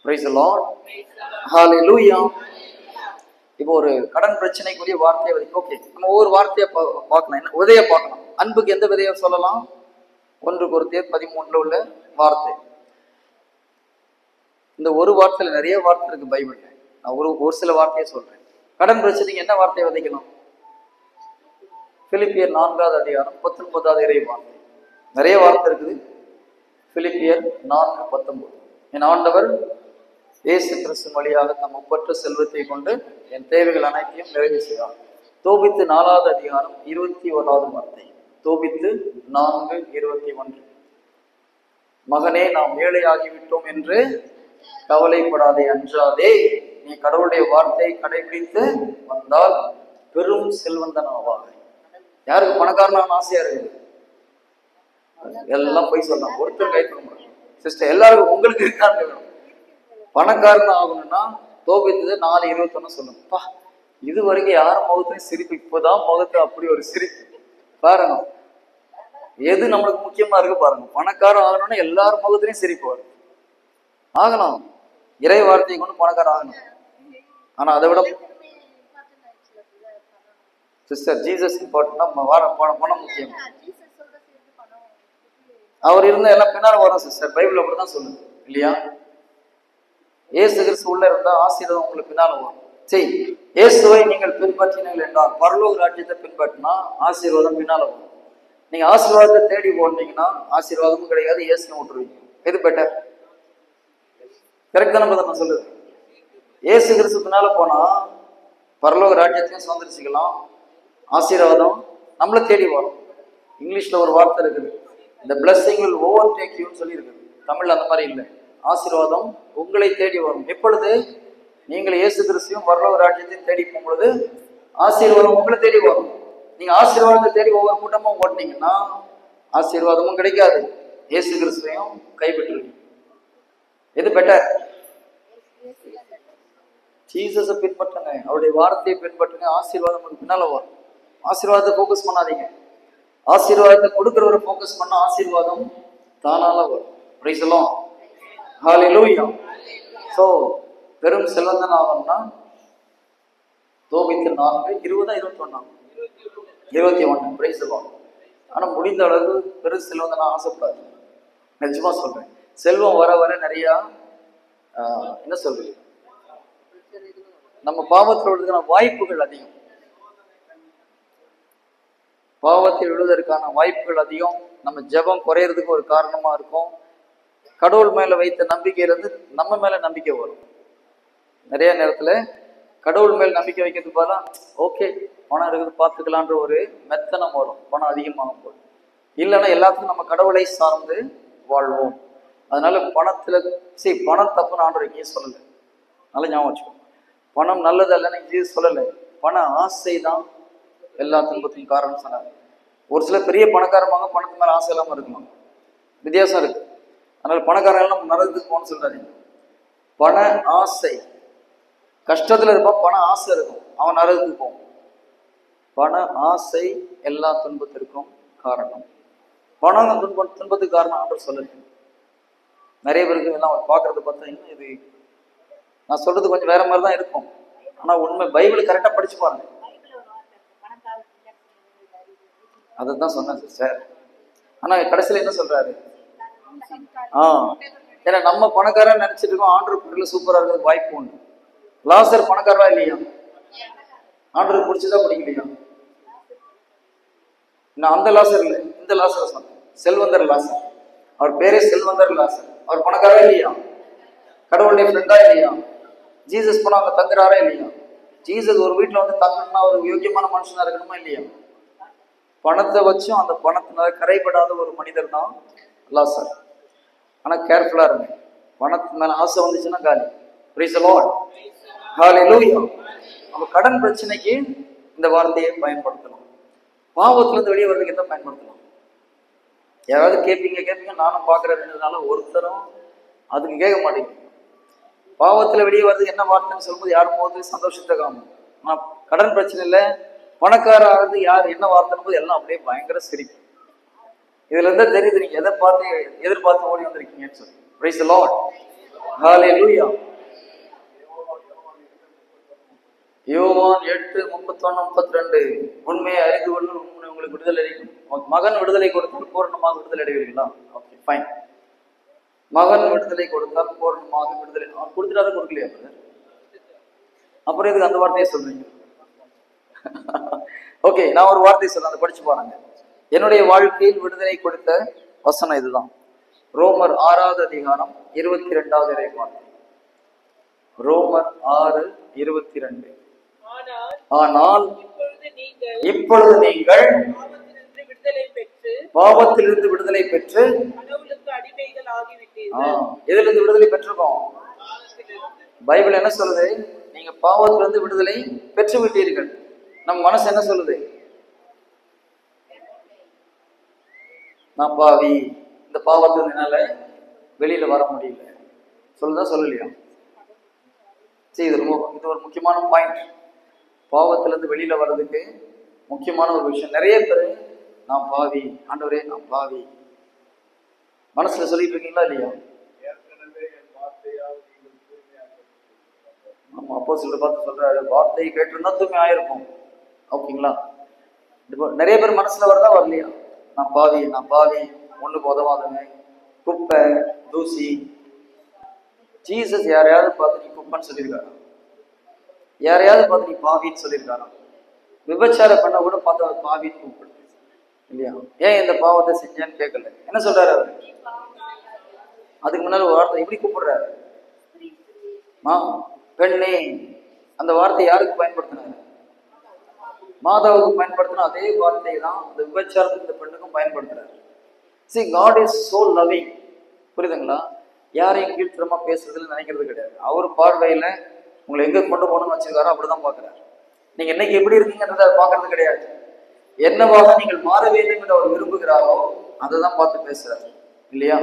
Praise the lord, ஹalleluya. இப்போ ஒரு கடன் பிரச்சனைக்குரிய வார்த்தையை விதைக்க. ஓகே, நம்ம ஒவ்வொரு வார்த்தையை பார்க்கலாம். என்ன விதைய பார்க்கலாம். அன்புக்கு எந்த விதையை சொல்லலாம்? 1 கொரிந்தியர் 13 உள்ள வார்த்தை. இந்த ஒரு வார்த்தையில நிறைய வார்த்தை இருக்கு பைபிள்ல. நான் ஒரு சில வார்த்தையை சொல்றேன். கடன் பிரச்சனைக்கு என்ன வார்த்தையை விதைக்கலாம்? பிலிப்பியர் 4வது அதிகாரம் 19வது இறை வார்த்தை. நிறைய வார்த்தை இருக்குது. பிலிப்பியர் 4:19. என் ஆண்டவர் இயேசு கிறிஸ்து வழியாக தம் ஒப்பற்ற செல்வத்தை கொண்டு என் தேவைகள் அனைத்தையும் நிறைவு செய்வார். தோபித்து 4வது அதிகாரம் 21வது வார்த்தை. தோபித்து 4:21. மகனே, நாம் ஏழையாகிவிட்டோம் என்று கவலைப்படாதே, அஞ்சாதே. நீ கடவுளுடைய வார்த்தையை கடைபிடித்து வந்தால் பெரும் செல்வந்தன் ஆவாய். யாருக்கு பணக்காரனான ஆசையா இருக்குது? எல்லாம் போய் சொல்லலாம், ஒருத்தர் கை பண்ண முடியும். சிஸ்டர், எல்லாருக்கும் உங்களுக்கு இருக்கான்னு பணக்காரன் ஆகணும்னா தோபித்து 4:21 சொல்லுங்கப்பா. இது வரைக்கும் யாரும் முகத்தையும் சிரிப்பு, இப்போதான் முகத்தை அப்படி ஒரு சிரிப்பு பாருங்க. எது நம்மளுக்கு முக்கியமா இருக்கு பாருங்க. பணக்காரன் ஆகணும்னா எல்லாரும் முகத்திலையும் சிரிப்பு வரும். ஆகலாம், இறை வார்த்தையை கொண்டு பணக்காரன் ஆகணும். ஆனா அதை விட சிஸ்டர் ஜீசஸ் இம்பார்ட்டன்ட், பணம் முக்கியம். அவர் இருந்தா எல்லாம் பின்னால வரும் சிஸ்டர். பைபிள் அப்படிதான் சொல்லுது இல்லையா? இயேசு கிறிஸ்து உள்ள இருந்தா ஆசீர்வாதம் உங்களுக்கு பின்னால வரும். சரி, இயேசுவை நீங்கள் பின்பற்றினீர்கள் என்றால் பரலோக ராஜ்யத்தை பின்பற்றினா ஆசீர்வாதம் பின்னால வரும். நீங்க ஆசீர்வாதத்தை தேடி போனீங்கன்னா ஆசீர்வாதமும் கிடையாது, இயேசுவை விட்டுருவீங்க. எது பெட்டர்? கரெக்ட் தானே நான் சொல்லுது? இயேசு கிறிஸ்து பின்னால போனா பரலோக ராஜ்யத்தையும் சுதந்திரிச்சுக்கலாம், ஆசீர்வாதம் நம்மளை தேடி வரும். இங்கிலீஷ்ல ஒரு வார்த்தை இருக்குது, இந்த blessing will overtake you சொல்லி இருக்குது. தமிழ்ல அந்த மாதிரி இல்லை. ஆசீர்வாதம் உங்களை தேடி வரும். எப்பொழுது நீங்கள் இயேசு கிறிஸ்துவையும் பரலோக ராஜ்யத்தையும் தேடி போகும்பொழுது ஆசீர்வாதம் உங்களை தேடி வரும். நீங்க ஆசீர்வாதத்தை தேடி ஒவ்வொரு கூட்டமும் ஓட்டினீங்கன்னா ஆசீர்வாதமும் கிடைக்காது, இயேசு கிறிஸ்துவையும் கைவிட்டுருவீங்க. எது பெட்டர்? ஜீசஸை பின்பற்றுங்க, அவருடைய வார்த்தையை பின்பற்றுங்க, ஆசீர்வாதம் உங்களுக்கு பின்னால வரும். ஆசீர்வாதத்தை ஃபோக்கஸ் பண்ணாதீங்க. ஆசீர்வாதத்தை கொடுக்கிறவரை ஃபோக்கஸ் பண்ண ஆசீர்வாதம் தானால வரும். Praise the lord, hallelujah. So பெரும் செல்வந்தன் ஆகணும்னா தோபித்து 4:20-21 21. Price the Lord. ஆனா முடிந்த அளவு பெரும் செல்வந்தனா ஆசைப்படாது. நிஜமா சொல்றேன், செல்வம் வர வர நிறைய என்ன சொல்றது, நம்ம பாவத்தில் விழுவதற்கான வாய்ப்புகள் அதிகம். பாவத்தில் விழுவதற்கான வாய்ப்புகள் அதிகம். நம்ம ஜெபம் குறையறதுக்கு ஒரு காரணமா இருக்கும். கடவுள் மேல வைத்த நம்பிக்கையிலிருந்து நம்ம மேல நம்பிக்கை வரும். நிறைய நேரத்துல கடவுள் மேல் நம்பிக்கை வைக்கிறதுக்கு பதிலா ஓகே பணம் இருக்குது பார்த்துக்கலான்ற ஒரு மெத்தனம் வரும். பணம் அதிகமாகும் போது இல்லைன்னா எல்லாத்துக்கும் நம்ம கடவுளை சார்ந்து வாழ்வோம். அதனால பணத்துல பணம் தப்புன்னு ஆண்டவர் எங்கேயும் சொல்லலை. நல்லா ஞாபகம் வச்சுக்கோ, பணம் நல்லது இல்லைன்னு எங்கேயும் சொல்லலை. பண ஆசை தான் எல்லா துன்பத்துக்கும் காரணம் சொன்னார். ஒரு சில பெரிய பணக்காரமாக பணத்து மேல ஆசை இல்லாம இருக்கலாம், வித்தியாசம் இருக்கு. அதனால பணக்காரங்களாம் நரகத்துக்கு போகணும்னு சொல்றாதீங்க. பண ஆசை, கஷ்டத்துல இருப்பான், பண ஆசை இருக்கும், அவன் நரகத்துக்கு போவான். பண ஆசை எல்லா துன்பத்திற்கும் காரணம். பணம் துன்பத்துக்கு காரணம் ஆண்டவர் சொல்லுங்க. நிறைய பேருக்கு எல்லாம் பார்க்கறத பார்த்தா இன்னும் இது நான் சொல்றது கொஞ்சம் வேற மாதிரி தான் இருக்கும். ஆனா உண்மை பைபிள் கரெக்டா படிச்சு பாருங்க. அதைத்தான் சொன்னேன் சிஸ்டர். ஆனா கடைசியில என்ன சொல்றாரு? ஏன்னா நம்ம பணக்காரன் நினைச்சிட்டு இருக்கோம், ஆண்டவர் பேர்ல சூப்பரா இருக்கிறது வாய்ப்பு உண்டு. லாசர் பணக்காரரா இல்லையா? ஆண்டவர் பிடிச்சதா பிடிக்கலையா? நான் அந்த லாசர் இல்லை, இந்த லாசர் சொன்னேன். செல்வந்தர் லாசர், அவர் பேரே செல்வந்தர் லாசர். அவர் பணக்காரா இல்லையா? கடவுளுடைய ஃப்ரெண்டா இல்லையா? ஜீசஸ் போனா அங்க தங்குறாரா இல்லையா? ஜீசஸ் ஒரு வீட்டுல வந்து தங்கணும்னா ஒரு யோக்கியமான மனுஷனா இருக்கணுமா இல்லையா? பணத்தை வச்சும் அந்த பணத்தினால கரைபடாத ஒரு மனிதர் தான் லாசர். ஆனா கேர்ஃபுல்லா இருங்க, பணத்து மேல ஆசை வந்துச்சுன்னா காலி. பிரைஸ் தி லார்ட், ஹல்லேலூயா. அப்ப கடன் பிரச்சனைக்கு இந்த வார்த்தையை பயன்படுத்தலாம். பாவத்துல இருந்து வெளியே வர்றதுக்கு என்ன பயன்படுத்தலாம்? யாராவது கேட்பீங்க, நானும் பாக்குறதுனால ஒருத்தரும் அதுக்கு கேட்க மாட்டேங்க. பாவத்துல வெளியே வர்றதுக்கு என்ன வார்த்தைன்னு சொல்லும்போது யாரும் போது சந்தோஷத்தை காணும். ஆனா கடன் பிரச்சனை இல்லை, பணக்கார ஆகுது யார் என்ன வார்த்தைன்னு போது எல்லாம் அப்படியே பயங்கர சிரிப்பு. இதுல இருந்தா தெரியுது நீங்க எதை பார்த்து எதிர்பார்த்து ஓடி வந்திருக்கீங்கன்னு சொல்லி. பிரைஸ் தி லார்ட், ஹல்லேலூயா. யோவான் 8:31-32 உண்மையை அறிந்து கொண்டு உங்களுக்கு விடுதலை அளிக்கும். மகன் விடுதலை கொடுத்தால் பூரணமாக விடுதலை அடைவீர்களா? Okay fine. மகன் விடுதலை கொடுத்தால் பூரணமாக விடுதலை. அவன் கொடுத்துட்டாரு, கொடுக்கலையா? அப்புறம் இதுக்கு அந்த வார்த்தையை சொல்றீங்க? ஓகே, நான் ஒரு வார்த்தையை சொல்றேன், அதை படிச்சு பாருங்க. என்னுடைய வாழ்க்கையில் விடுதலை கொடுத்த வசனம் இதுதான். ரோமர் 6:22 இறைவார்த்தை. ரோமர் 6:22. ஆனால் இப்பொழுது நீங்கள் பாவத்திலிருந்து விடுதலை பெற்று எதிலிருந்து விடுதலை பெற்றிருக்கோம்? பைபிள் என்ன சொல்லுது? நீங்க பாவத்திலிருந்து விடுதலை பெற்று விட்டீர்கள். நம் மனசு என்ன சொல்லுது? நான் பாவி, இந்த பாவத்தினால வெளியில வர முடியல சொல்லுதா சொல்லலையா? சரி, இது ஒரு முக்கியமான பாயிண்ட். பாவத்திலிருந்து வெளியில வர்றதுக்கு முக்கியமான ஒரு விஷயம். நிறைய பேர் நான் பாவி, ஆண்டவரே நான் பாவி மனசுல சொல்லிட்டு இருக்கீங்களா இல்லையா? நம்ம அப்போஸ்தலரை பார்த்து சொல்றாரு, வார்த்தையை கேட்டிருந்தா தூய்மை ஆயிருக்கும். ஓகேங்களா? நிறைய பேர் மனசுல வரதா வரலையா? நான் பாவி, ஒண்ணுக்கு உதவாதவன், குப்பை, தூசி. ஜீசஸ் யாரையாவது பார்த்து நீ குப்பைன்னு சொல்லியிருக்காரா? யாரையாவது பார்த்து நீ பாவின்னு சொல்லியிருக்காரா? விபச்சார பண்ண கூட பார்த்து அவர் பாவின்னு கூப்பிடு இல்லையா? ஏன் இந்த பாவத்தை செஞ்சேன்னு கேட்கல. என்ன சொல்றாரு அவரு? அதுக்கு முன்னாடி ஒரு வார்த்தை எப்படி கூப்பிடுறாரு? பெண்ணே. அந்த வார்த்தை யாருக்கு பயன்படுத்தினாரு? மாதாவுக்கு பயன்படுத்தினா அதே வார்த்தை தான் அந்த விபச்சாரத்துக்கு இந்த பெண்ணுக்கும் பயன்படுத்துறாரு. See, God is so loving. புரியுதுங்களா? யாரையும் கீழ்த்தரமா பேசுறதுன்னு நினைக்கிறது கிடையாது. அவர் பார்வையில உங்களை எங்க கொண்டு போகணும்னு வச்சிருக்காரோ அப்படிதான் பாக்குறாரு. நீங்க இன்னைக்கு எப்படி இருக்கீங்கன்றத பாக்குறது கிடையாது. என்னவாக நீங்கள் மாற வேண்டும் என்று அவர் விரும்புகிறாரோ அதை தான் பார்த்து பேசுறாரு இல்லையா?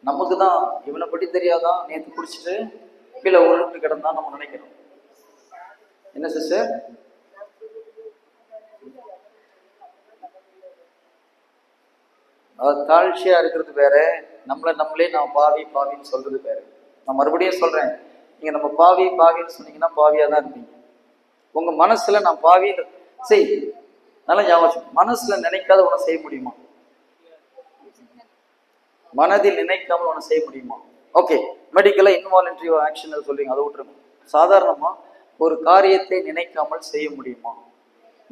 நமக்கு தான் இவனை பற்றி தெரியாதான், நேற்று குடிச்சிட்டு கீழே உருட்டு கிடந்தான் நம்ம நினைக்கிறோம். என்ன சிஸ்டர்? தாழ்ச்சியா இருக்கிறது வேற, நம்மளே நான் பாவின்னு சொல்றது வேற. நான் மறுபடியும் சொல்றேன், நீங்க நம்ம பாவின்னு சொன்னீங்கன்னா பாவியா தான் இருப்பீங்க. உங்க மனசுல நான் பாவி செய், நல்லா ஞாபகம், மனசுல நினைக்காத உன செய்ய முடியுமா? மனதில் நினைக்காம உன செய்ய முடியுமா? ஓகே, மெடிக்கலா இன்வாலன்ட்ரி ஆக்ஷன் சொல்றீங்க, அதை விட்டுருங்க. சாதாரணமா ஒரு காரியத்தை நினைக்காமல் செய்ய முடியுமா?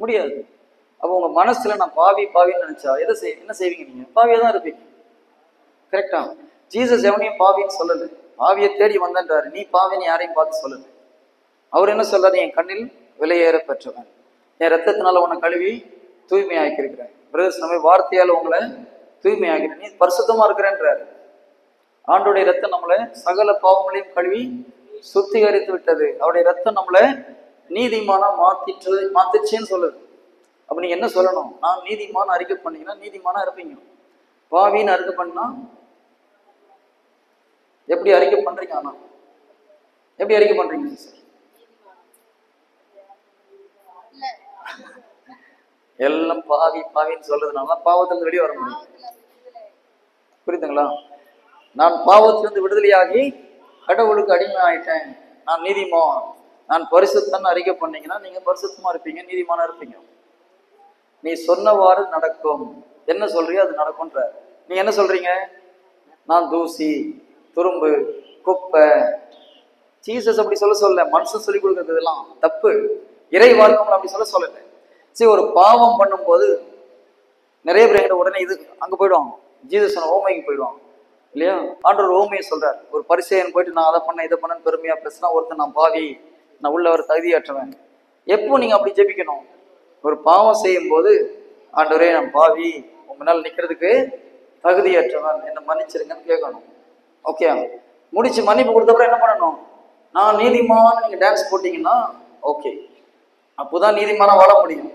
முடியாது. அப்போ உங்க மனசுல நான் பாவின்னு நினைச்சா என்ன செய்வீங்க? நீங்க பாவியா தான் இருப்பீங்க. கரெக்டா? ஜீசஸ் எவனையும் பாவின்னு சொல்லல, பாவியை தேடி வந்தான்றாரு. நீ பாவின்னு யாரையும் பார்த்து சொல்லல. அவர் என்ன சொல்றாரு? என் கண்ணில் விலையேற பெற்றவன், என் ரத்தத்தினால உன்னை கழுவி தூய்மையாக்கி இருக்கிறேன். பிரதர்ஸ் நம்ம வார்த்தையால் உங்களை தூய்மையாக்கிறேன், நீ பரிசுத்தமா இருக்கிறேன்றாரு. ஆண்டுடைய ரத்தம் நம்மளை சகல பாவங்களையும் கழுவி சுத்திகரித்து விட்டது. அவருடைய ரத்தம் நம்மளை நீதிமானா மாத்திச்சுன்னு சொல்லுது. அப்ப நீங்க என்ன சொல்லணும்? நான் நீதிமான அறிக்கை பண்ணீங்கன்னா நீதிமானா இருப்பீங்க. பாவின்னு அறிக்கை பண்ணா எப்படி அறிக்கை பண்றீங்க? ஆனா எப்படி அறிக்கை பண்றீங்க சார்? எல்லாம் பாவின்னு சொல்றதுனால பாவத்திலிருந்து வெளியே வர முடியும். புரியுதுங்களா? நான் பாவத்திலிருந்து விடுதலையாகி கடவுளுக்கு அடிமை ஆயிட்டேன், நான் நீதிமான், நான் பரிசுத்தன்னு அறிக்கை பண்ணீங்கன்னா நீங்க பரிசுத்தமா இருப்பீங்க, நீதிமானா இருப்பீங்க. நீ சொன்னவாறு நடக்கும், என்ன சொல்றியோ அது நடக்கும்ன்ற. நீங்க என்ன சொல்றீங்க? நான் தூசி, துரும்பு, குப்பை. ஜீசஸ் அப்படி சொல்ல மனுஷன் சொல்லி கொடுக்கறது இதெல்லாம் தப்பு. இறை வார்த்தை அப்படி சொல்லல. சரி, ஒரு பாவம் பண்ணும்போது நிறைய பேர் எங்கிட்ட உடனே இது அங்க போயிடுவாங்க, ஜீசஸ் ஓமைக்கு போயிடுவாங்க இல்லையா? ஆண்டவர் ஓமையை சொல்றாரு. ஒரு பரிசேயன் போயிட்டு நான் அதை பண்ண இதை பண்ணேன்னு பெருமையா பேசினா ஒருத்தர் நான் பாவி, நான் உள்ள ஒரு தகுதியாற்றுவேன். எப்போ நீங்க அப்படி ஜெபிக்கணும்? ஒரு பாவம் செய்யும் போது ஆண்டவரே நான் பாவி, உங்க நாள் நிக்கிறதுக்கு தகுதியற்றவன், என்ன மன்னிச்சிருங்கன்னு கேட்கணும். ஓகே, முடிச்சு மன்னிப்பு கொடுத்தப்பறம் என்ன பண்ணணும்? நான் நீதிமான நீங்க டான்ஸ் போட்டீங்கன்னா ஓகே, அப்போதான் நீதிமானா வாழ முடியும்.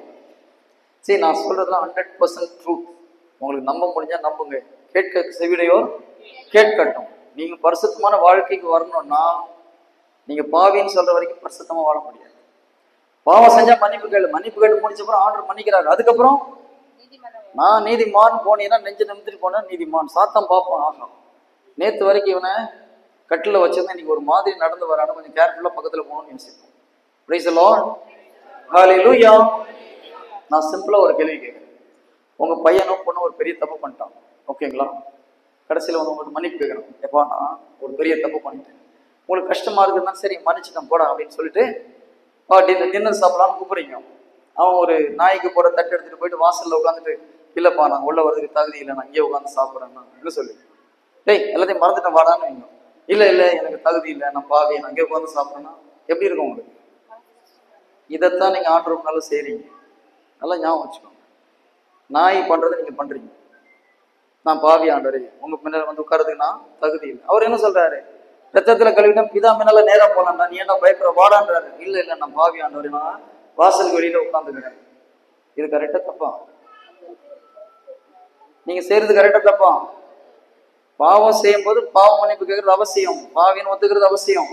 சரி, நான் சொல்றதுலாம் 100% ட்ரூத். உங்களுக்கு நம்ப முடிஞ்சா நம்புங்க, கேட்க செவிடையோ கேட்கட்டும். நீங்க பரிசுத்தமான வாழ்க்கைக்கு வரணும்னா நீங்க பாவின்னு சொல்ற வரைக்கும் பரிசுத்தமா வாழ முடியாது. பாவம் செஞ்சா மன்னிப்பு கேட்டு முடிச்சப்பறம் ஆர்டர் மன்னிக்கிறாரு. அதுக்கப்புறம் நான் நீதிமான் போனீங்கன்னா நெஞ்சு நிமித்திட்டு போனா நீதிமான். சாத்தம் பார்ப்போம், ஆகும் நேற்று வரைக்கும் இவனை கட்டில வச்சிருந்தா இன்னைக்கு ஒரு மாதிரி நடந்து வரானு கொஞ்சம் கேர்ஃபுல்லா பக்கத்துல போகணும்னு யோசிப்போம். பிரைஸ் தி லார்ட், ஹல்லேலூயா. நான் சிம்பிளா ஒரு கேள்வி கேட்கிறேன். உங்க பையனும் பொண்ணு ஒரு பெரிய தப்பு பண்ணிட்டான், ஓகேங்களா? கடைசியில் வந்து உங்களுக்கு மன்னிப்பு கேட்கணும். எப்பா நான் ஒரு பெரிய தப்பு பண்ணிட்டேன், உங்களுக்கு கஷ்டமா இருக்குதுன்னா சரி மன்னிச்சுட்டேன் போடா அப்படின்னு சொல்லிட்டு டின்னர் சாப்பிடலாம்னு கூப்பிடுறீங்க. அவன் ஒரு நாய்க்கு போட தட்டு எடுத்துட்டு போயிட்டு வாசல்ல உட்காந்துட்டு இல்லப்பா நான் உள்ள வரதுக்கு தகுதி இல்லை, நான் இங்கே உட்காந்து சாப்பிட்றேன்னா என்ன சொல்லி டேய் எல்லாத்தையும் மறந்துட்டேன் வாடான்னு வைங்க. இல்லை எனக்கு தகுதி இல்லை, நான் பாவி, நான் அங்கே உட்காந்து சாப்பிட்றேன்னா எப்படி இருக்கும் உங்களுக்கு? இதைத்தான் நீங்க ஆண்டவர்னால செய்றீங்க. நல்லா ஞாபகம் வச்சுக்கோங்க. நாய் பண்றதை நீங்க பண்றீங்க. நான் பாவி ஆண்டவரே, உங்க முன்னால வந்து உட்காரதுக்கு நான் தகுதி இல்லை. அவர் என்ன சொல்றாரு? ரத்தத்துல கழுவினா பிதா முன்னால நேரா போலாம்டா, நீ என்ன பயப்படுற வாடான்றாரு. இல்ல நான் பாவி ஆண்டவரே, நான் வாசலுக்கு வெளியில உட்காந்துக்கிறேன். இது கரெக்டா தப்பா? நீங்க செய்யறது கரெக்டா தப்பா? பாவம் செய்யும் போது பாவம் மன்னிப்பு கேட்கறது அவசியம், பாவின்னு ஒத்துக்கிறது அவசியம்.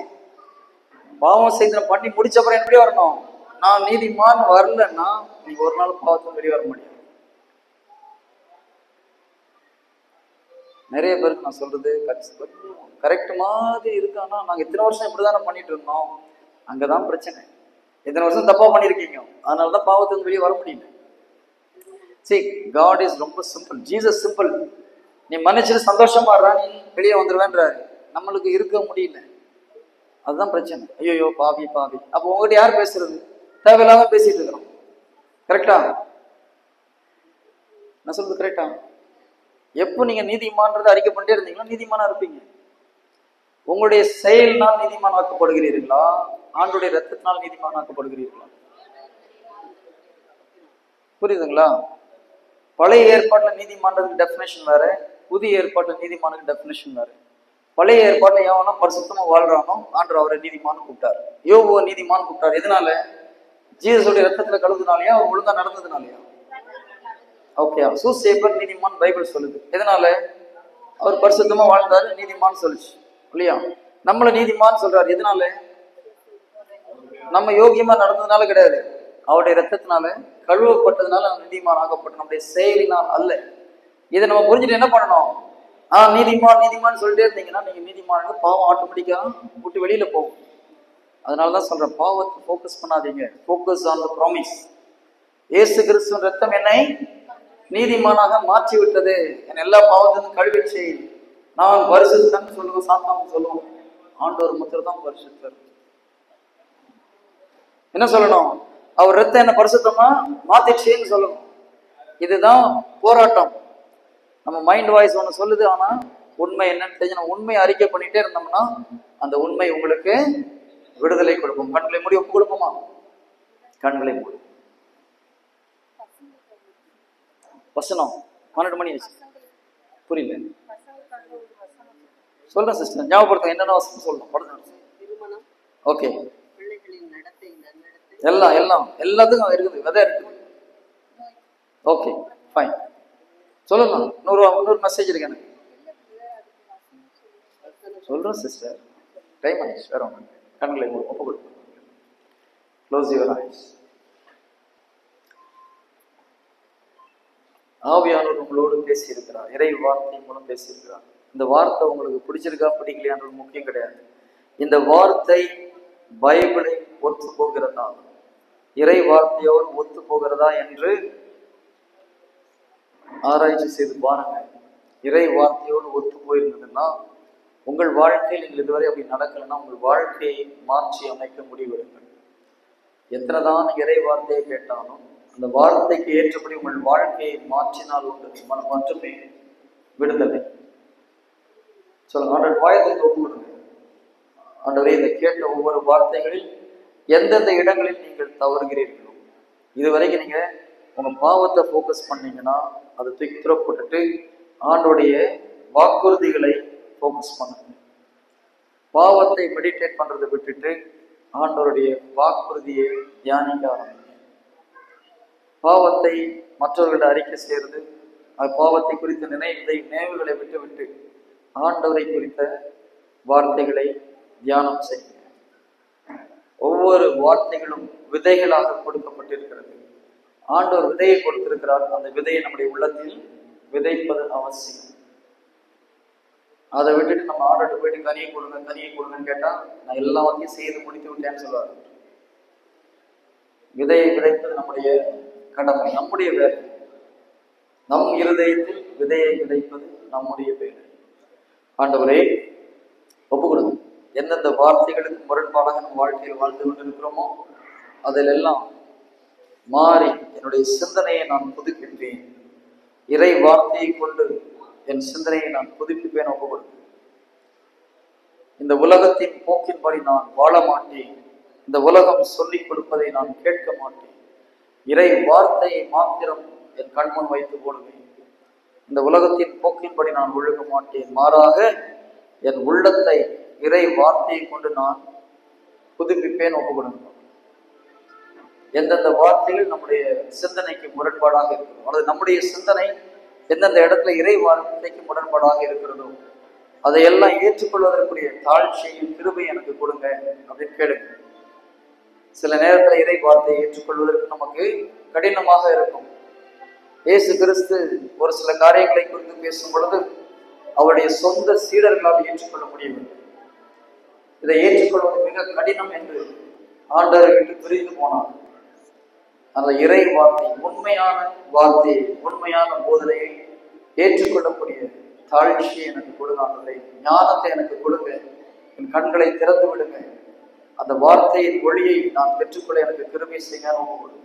பாவம் செய்து பண்ணி முடிச்சப்பறம் எப்படி வரணும்? நான் நீதிமான் வரலன்னா நீங்க ஒரு நாள் பாவத்தை வெளியே வர முடியாது. நிறைய பேருக்கு நான் சொல்றது கரெக்ட் மாதிரி இருக்கானா, நாங்க இத்தனை வருஷம் இப்படிதானே பண்ணிட்டு இருந்தோம். அங்கதான் பிரச்சனை. இத்தனை வருஷம் தப்பா பண்ணிருக்கீங்க, அதனாலதான் பாவத்திலிருந்து வெளியே வர முடியல. See, God is ரொம்ப சிம்பிள். Jesus simple. நீ மன்னிச்சுட்டு சந்தோஷமா இருடா, நீ வெளியே வந்துருவேன்றாரு. நம்மளுக்கு இருக்க முடியல, அதுதான் பிரச்சனை. ஐயோ பாவி. அப்போ உங்ககிட்ட யார் பேசுறது? தேவையில்லாம பேசிட்டு இருக்கிறோம். கரெக்டா? நான் சொல்றது கரெக்டா? எப்போ நீங்க நீதிமான்றதை அறிக்கை பண்ணிட்டே இருந்தீங்களா நீதிமானா இருப்பீங்க. உங்களுடைய செயலினால் நீதிமான் ஆக்கப்படுகிறீர்களா, ஆண்டுடைய ரத்தத்தினால் நீதிமான் ஆக்கப்படுகிறீர்களா? புரியுதுங்களா? பழைய ஏற்பாட்டுல நீதிமான்றதுக்கு டெஃபினேஷன் வேற, புதிய ஏற்பாட்டுல நீதிமானுக்கு டெஃபினேஷன் வேற. பழைய ஏற்பாட்டுல எவனா பரிசுத்தமா வாழ்றானோ ஆண்டவர் அவரை நீதிமான்னு கூப்பிட்டாரு. யோபுவை நீதிமான்னு கூப்பிட்டாரு. எதனால? ஜீசஸுடைய ரத்தத்துல கழுவுனாலயா, அவர் ஒழுங்கா நடந்ததுனாலயா? ஓகே, சூசேப்பர் நீதிமான் பைபிள் சொல்லுது. எதனால? அவர் பரிசுத்தமா வாழ்ந்தாரு, நீதிமான் சொல்லுச்சு இல்லையா? நம்மள நீதிமான் சொல்றாரு. எதனால? நம்ம யோகியமா நடந்ததுனால கிடையாது, அவருடைய ரத்தத்தினால கழுவப்பட்டதுனால நீதிமான் ஆகப்பட்ட, நம்முடைய செயலினால் அல்ல. இதை நம்ம புரிஞ்சுட்டு என்ன பண்ணணும்? நீதிமான் சொல்லிட்டே இருந்தீங்கன்னா நீங்க நீதிமான், பாவம் ஆட்டோமேட்டிக்கா விட்டு வெளியில போகும். அதனாலதான் சொல்றேன், பாவத்தை ஃபோக்கஸ் பண்ணாதீங்க, ஃபோக்கஸ் ஆன் தி ப்ராமிஸ். இயேசு கிறிஸ்துவின் ரத்தம் என்னை நீதிமானாக மாற்றி விட்டது, என் எல்லா பாவத்திலும் கழுவிச்சு, நான் பரிசுத்தன்னு சொல்லுவோம், சாத்தாம சொல்லுவோம். ஆண்டவர் முத்திர தான் பரிசுத்தர். என்ன சொல்லணும்? அவர் ரத்தம் என்ன பரிசுத்தமா மாத்திடுச்சேன்னு சொல்லணும். இதுதான் போராட்டம். நம்ம மைண்ட் வாய்ஸ் ஒண்ணு சொல்லுது, ஆனா உண்மை என்னன்னு தெரிஞ்சு நம்ம உண்மையை அறிக்கை பண்ணிட்டே இருந்தோம்னா அந்த உண்மை உங்களுக்கு விடுதலை கொடுக்கும். கண்களை மூடி ஒப்பு கொடுப்போமா? கண்களை மூடி. வசனம் 12 மணி ஆச்சு, புரியல. சொல்றேன் சிஸ்டர், ஞாபகப்படுத்த என்னென்ன வசனம் சொல்லணும். ஓகே, எல்லாத்துக்கும் இருக்குது, விதை இருக்குது. ஓகே ஃபைன், சொல்லுங்க. 100 மெசேஜ் இருக்கு எனக்கு. சொல்றேன் சிஸ்டர், டைம் ஆயிடுச்சு. வேற ஒன்று, கண்களை ஒப்பு கொடுப்போம். Close your eyes. ஆவியானவர் உங்களோடு பேசி இருக்கிறார், இறை வார்த்தை மூலம் பேசி இருக்கிறார். இந்த வார்த்தை உங்களுக்கு பிடிச்சிருக்கா பிடிக்கலையான்றது முக்கியம் கிடையாது. இந்த வார்த்தை பைபிளை ஒத்து போகிறதா, இறை வார்த்தையோடு ஒத்து போகிறதா என்று ஆராய்ச்சி செய்து பாருங்க. இறை வார்த்தையோடு ஒத்து போயிருந்ததுன்னா உங்கள் வாழ்க்கையில் நீங்கள் இதுவரை அப்படி நடக்கலைன்னா உங்கள் வாழ்க்கையை மாற்றி அமைக்க முடிவெடுங்கள். எத்தனைதான் இறை வார்த்தையை கேட்டாலும் அந்த வார்த்தைக்கு ஏற்றபடி உங்கள் வாழ்க்கையை மாற்றினால் உண்டு மட்டுமே விடுதலை. சொல்லுங்க, ஆண்டவர் வாயத்தை ஒப்புக்கொடுங்க. ஆண்டவரே, இதை கேட்ட ஒவ்வொரு வார்த்தைகளில் எந்தெந்த இடங்களில் நீங்கள் தவறுகிறீர்களோ, இதுவரைக்கும் நீங்க உங்க பாவத்தை ஃபோக்கஸ் பண்ணீங்கன்னா அதை தூக்கி துறப்பட்டுட்டு ஆண்டோடைய வாக்குறுதிகளை ஃபோக்கஸ் பண்ணுங்க. பாவத்தை மெடிடேட் பண்றதை விட்டுட்டு ஆண்டவருடைய வாக்குறுதியை தியானிக்க ஆரம்பிங்க. பாவத்தை மற்றவர்களிடம் அறிக்கை செய்யறது, பாவத்தை குறித்த நினைவுகளை விட்டு ஆண்டவரை குறித்த வார்த்தைகளை தியானம் செய்யுங்க. ஒவ்வொரு வார்த்தைகளும் விதைகளாக கொடுக்கப்பட்டிருக்கிறது. ஆண்டவர் விதையை கொடுத்திருக்கிறார். அந்த விதையை நம்முடைய உள்ளத்தில் விதைப்பது அவசியம். அதை விட்டுட்டு நம்ம ஆர்டர் போயிட்டு கனியை கொடுங்கன்னு கேட்டா நான் எல்லாத்தையும் செய்து முடித்து விட்டேன்னு சொல்லுவார். விதையை விதைப்பது நம்முடைய கடமை, நம்முடைய வேலை. நம் இருதயத்தில் விதையை விதைப்பது நம்முடைய வேலை. ஆண்டவரே, ஒப்பு கொடுங்க. எந்தெந்த வார்த்தைகளுக்கு முரண்பாடாக நம்ம வாழ்க்கையில் வாழ்ந்து கொண்டிருக்கிறோமோ அதில் எல்லாம் மாறி என்னுடைய சிந்தனையை நான் புதுப்பிப்பேன். இறை வார்த்தையை கொண்டு என் சிந்தனையை நான் புதுப்பிப்பேன். ஒப்பு கொடுங்க. இந்த உலகத்தின் போக்கின்படி நான் வாழ மாட்டேன். இந்த உலகம் சொல்லிக் கொடுப்பதை நான் கேட்க மாட்டேன். இறை வார்த்தையை மாத்திரம் என் கண்முன் வைத்து போடுவேன். இந்த உலகத்தின் போக்கின்படி நான் ஒழுக மாட்டேன். மாறாக என் உள்ளத்தை இறை வார்த்தையை கொண்டு நான் புதுப்பிப்பேன். ஒப்பு கொடுங்க. எந்தெந்த வார்த்தைகள் நம்முடைய சிந்தனைக்கு முரண்பாடாக இருக்கிறதோ, அல்லது நம்முடைய சிந்தனை எந்தெந்த இடத்துல இறை வார்த்தைக்கு முரண்பாடாக இருக்கிறதோ அதையெல்லாம் ஏற்றுக்கொள்வதற்குரிய தாழ்ச்சியும் கிருபை எனக்கு கொடுங்க அப்படின்னு கேளுங்க. சில நேரத்துல இறை வார்த்தையை ஏற்றுக்கொள்வதற்கு நமக்கு கடினமாக இருக்கும். இயேசு கிறிஸ்து ஒரு சில காரியங்களை குறித்து பேசும் பொழுது அவருடைய சொந்த சீடர்களால் ஏற்றுக்கொள்ள முடியவில்லை. இதை ஏற்றுக்கொள்வது மிக கடினம் என்று ஆண்டவர் விட்டு பிரிந்து போனார். அந்த இறை வார்த்தை, உண்மையான வார்த்தையை, உண்மையான போதனையை ஏற்றுக்கொள்ளக்கூடிய தாழ்ச்சியை எனக்கு கொடுங்க. ஞானத்தை எனக்கு கொடுங்க. என் கண்களை திறந்து விடுங்க. அந்த வார்த்தையின் ஒளியை நான் பெற்றுக்கொள்ள எனக்கு கிருபை செய்ய கொடுங்க.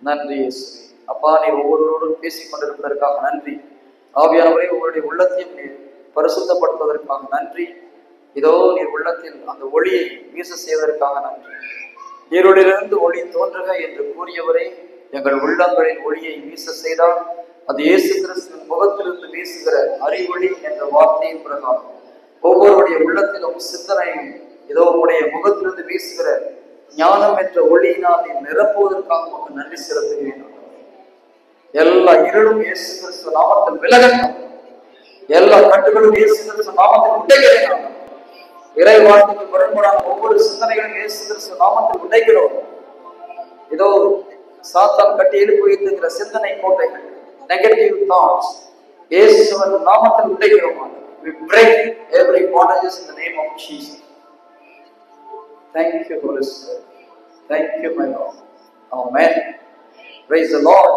நன்றி இயேசுவே. அப்பா, நீர் ஒவ்வொருவரோடும் பேசிக் கொண்டிருப்பதற்காக நன்றி. ஆவியானவரே, உங்களுடைய உள்ளத்தையும் நீர் பரிசுத்தப்படுத்துவதற்காக நன்றி. இதோ நீர் உள்ளத்தில் அந்த ஒளியை வீச செய்வதற்காக நன்றி. இருளிலிருந்து ஒளி தோன்றுக என்று கூறியவரே, எங்கள் உள்ளங்களில் ஒளியை வீச செய்தால் அது இயேசு கிறிஸ்துவின் முகத்திலிருந்து வீசுகிற அறிவொளி என்ற வார்த்தையின் பிரகாரம் ஒவ்வொருடைய உள்ளத்திலும் சிந்தனையும் இதோ உடைய முகத்திலிருந்து வீசுகிற ஞானம் என்ற ஒளியினால் நீ நிரப்புவதற்காக உங்களுக்கு நன்றி செலுத்துகிறேன். எல்லா இருளும் இயேசு கிறிஸ்து நாமத்தில் விலகட்டும். எல்லா கட்டுகளும் இயேசு கிறிஸ்து நாமத்தில் உடைகிறேன். இறை வார்த்தைக்கு முரண்பாடான ஒவ்வொரு சிந்தனைகளும் இயேசு கிறிஸ்து நாமத்தில் உடைகிறோம். இதோ சாத்தான் கட்டி எழுப்பி வைத்திருக்கிற சிந்தனை கோட்டைகள், நெகட்டிவ் தாட்ஸ், இயேசுவின் நாமத்தில் உடைகிறோம். We break every bondages in the name of Jesus. Thank you, Holy Spirit. Thank you, my Lord. Amen. Praise the Lord.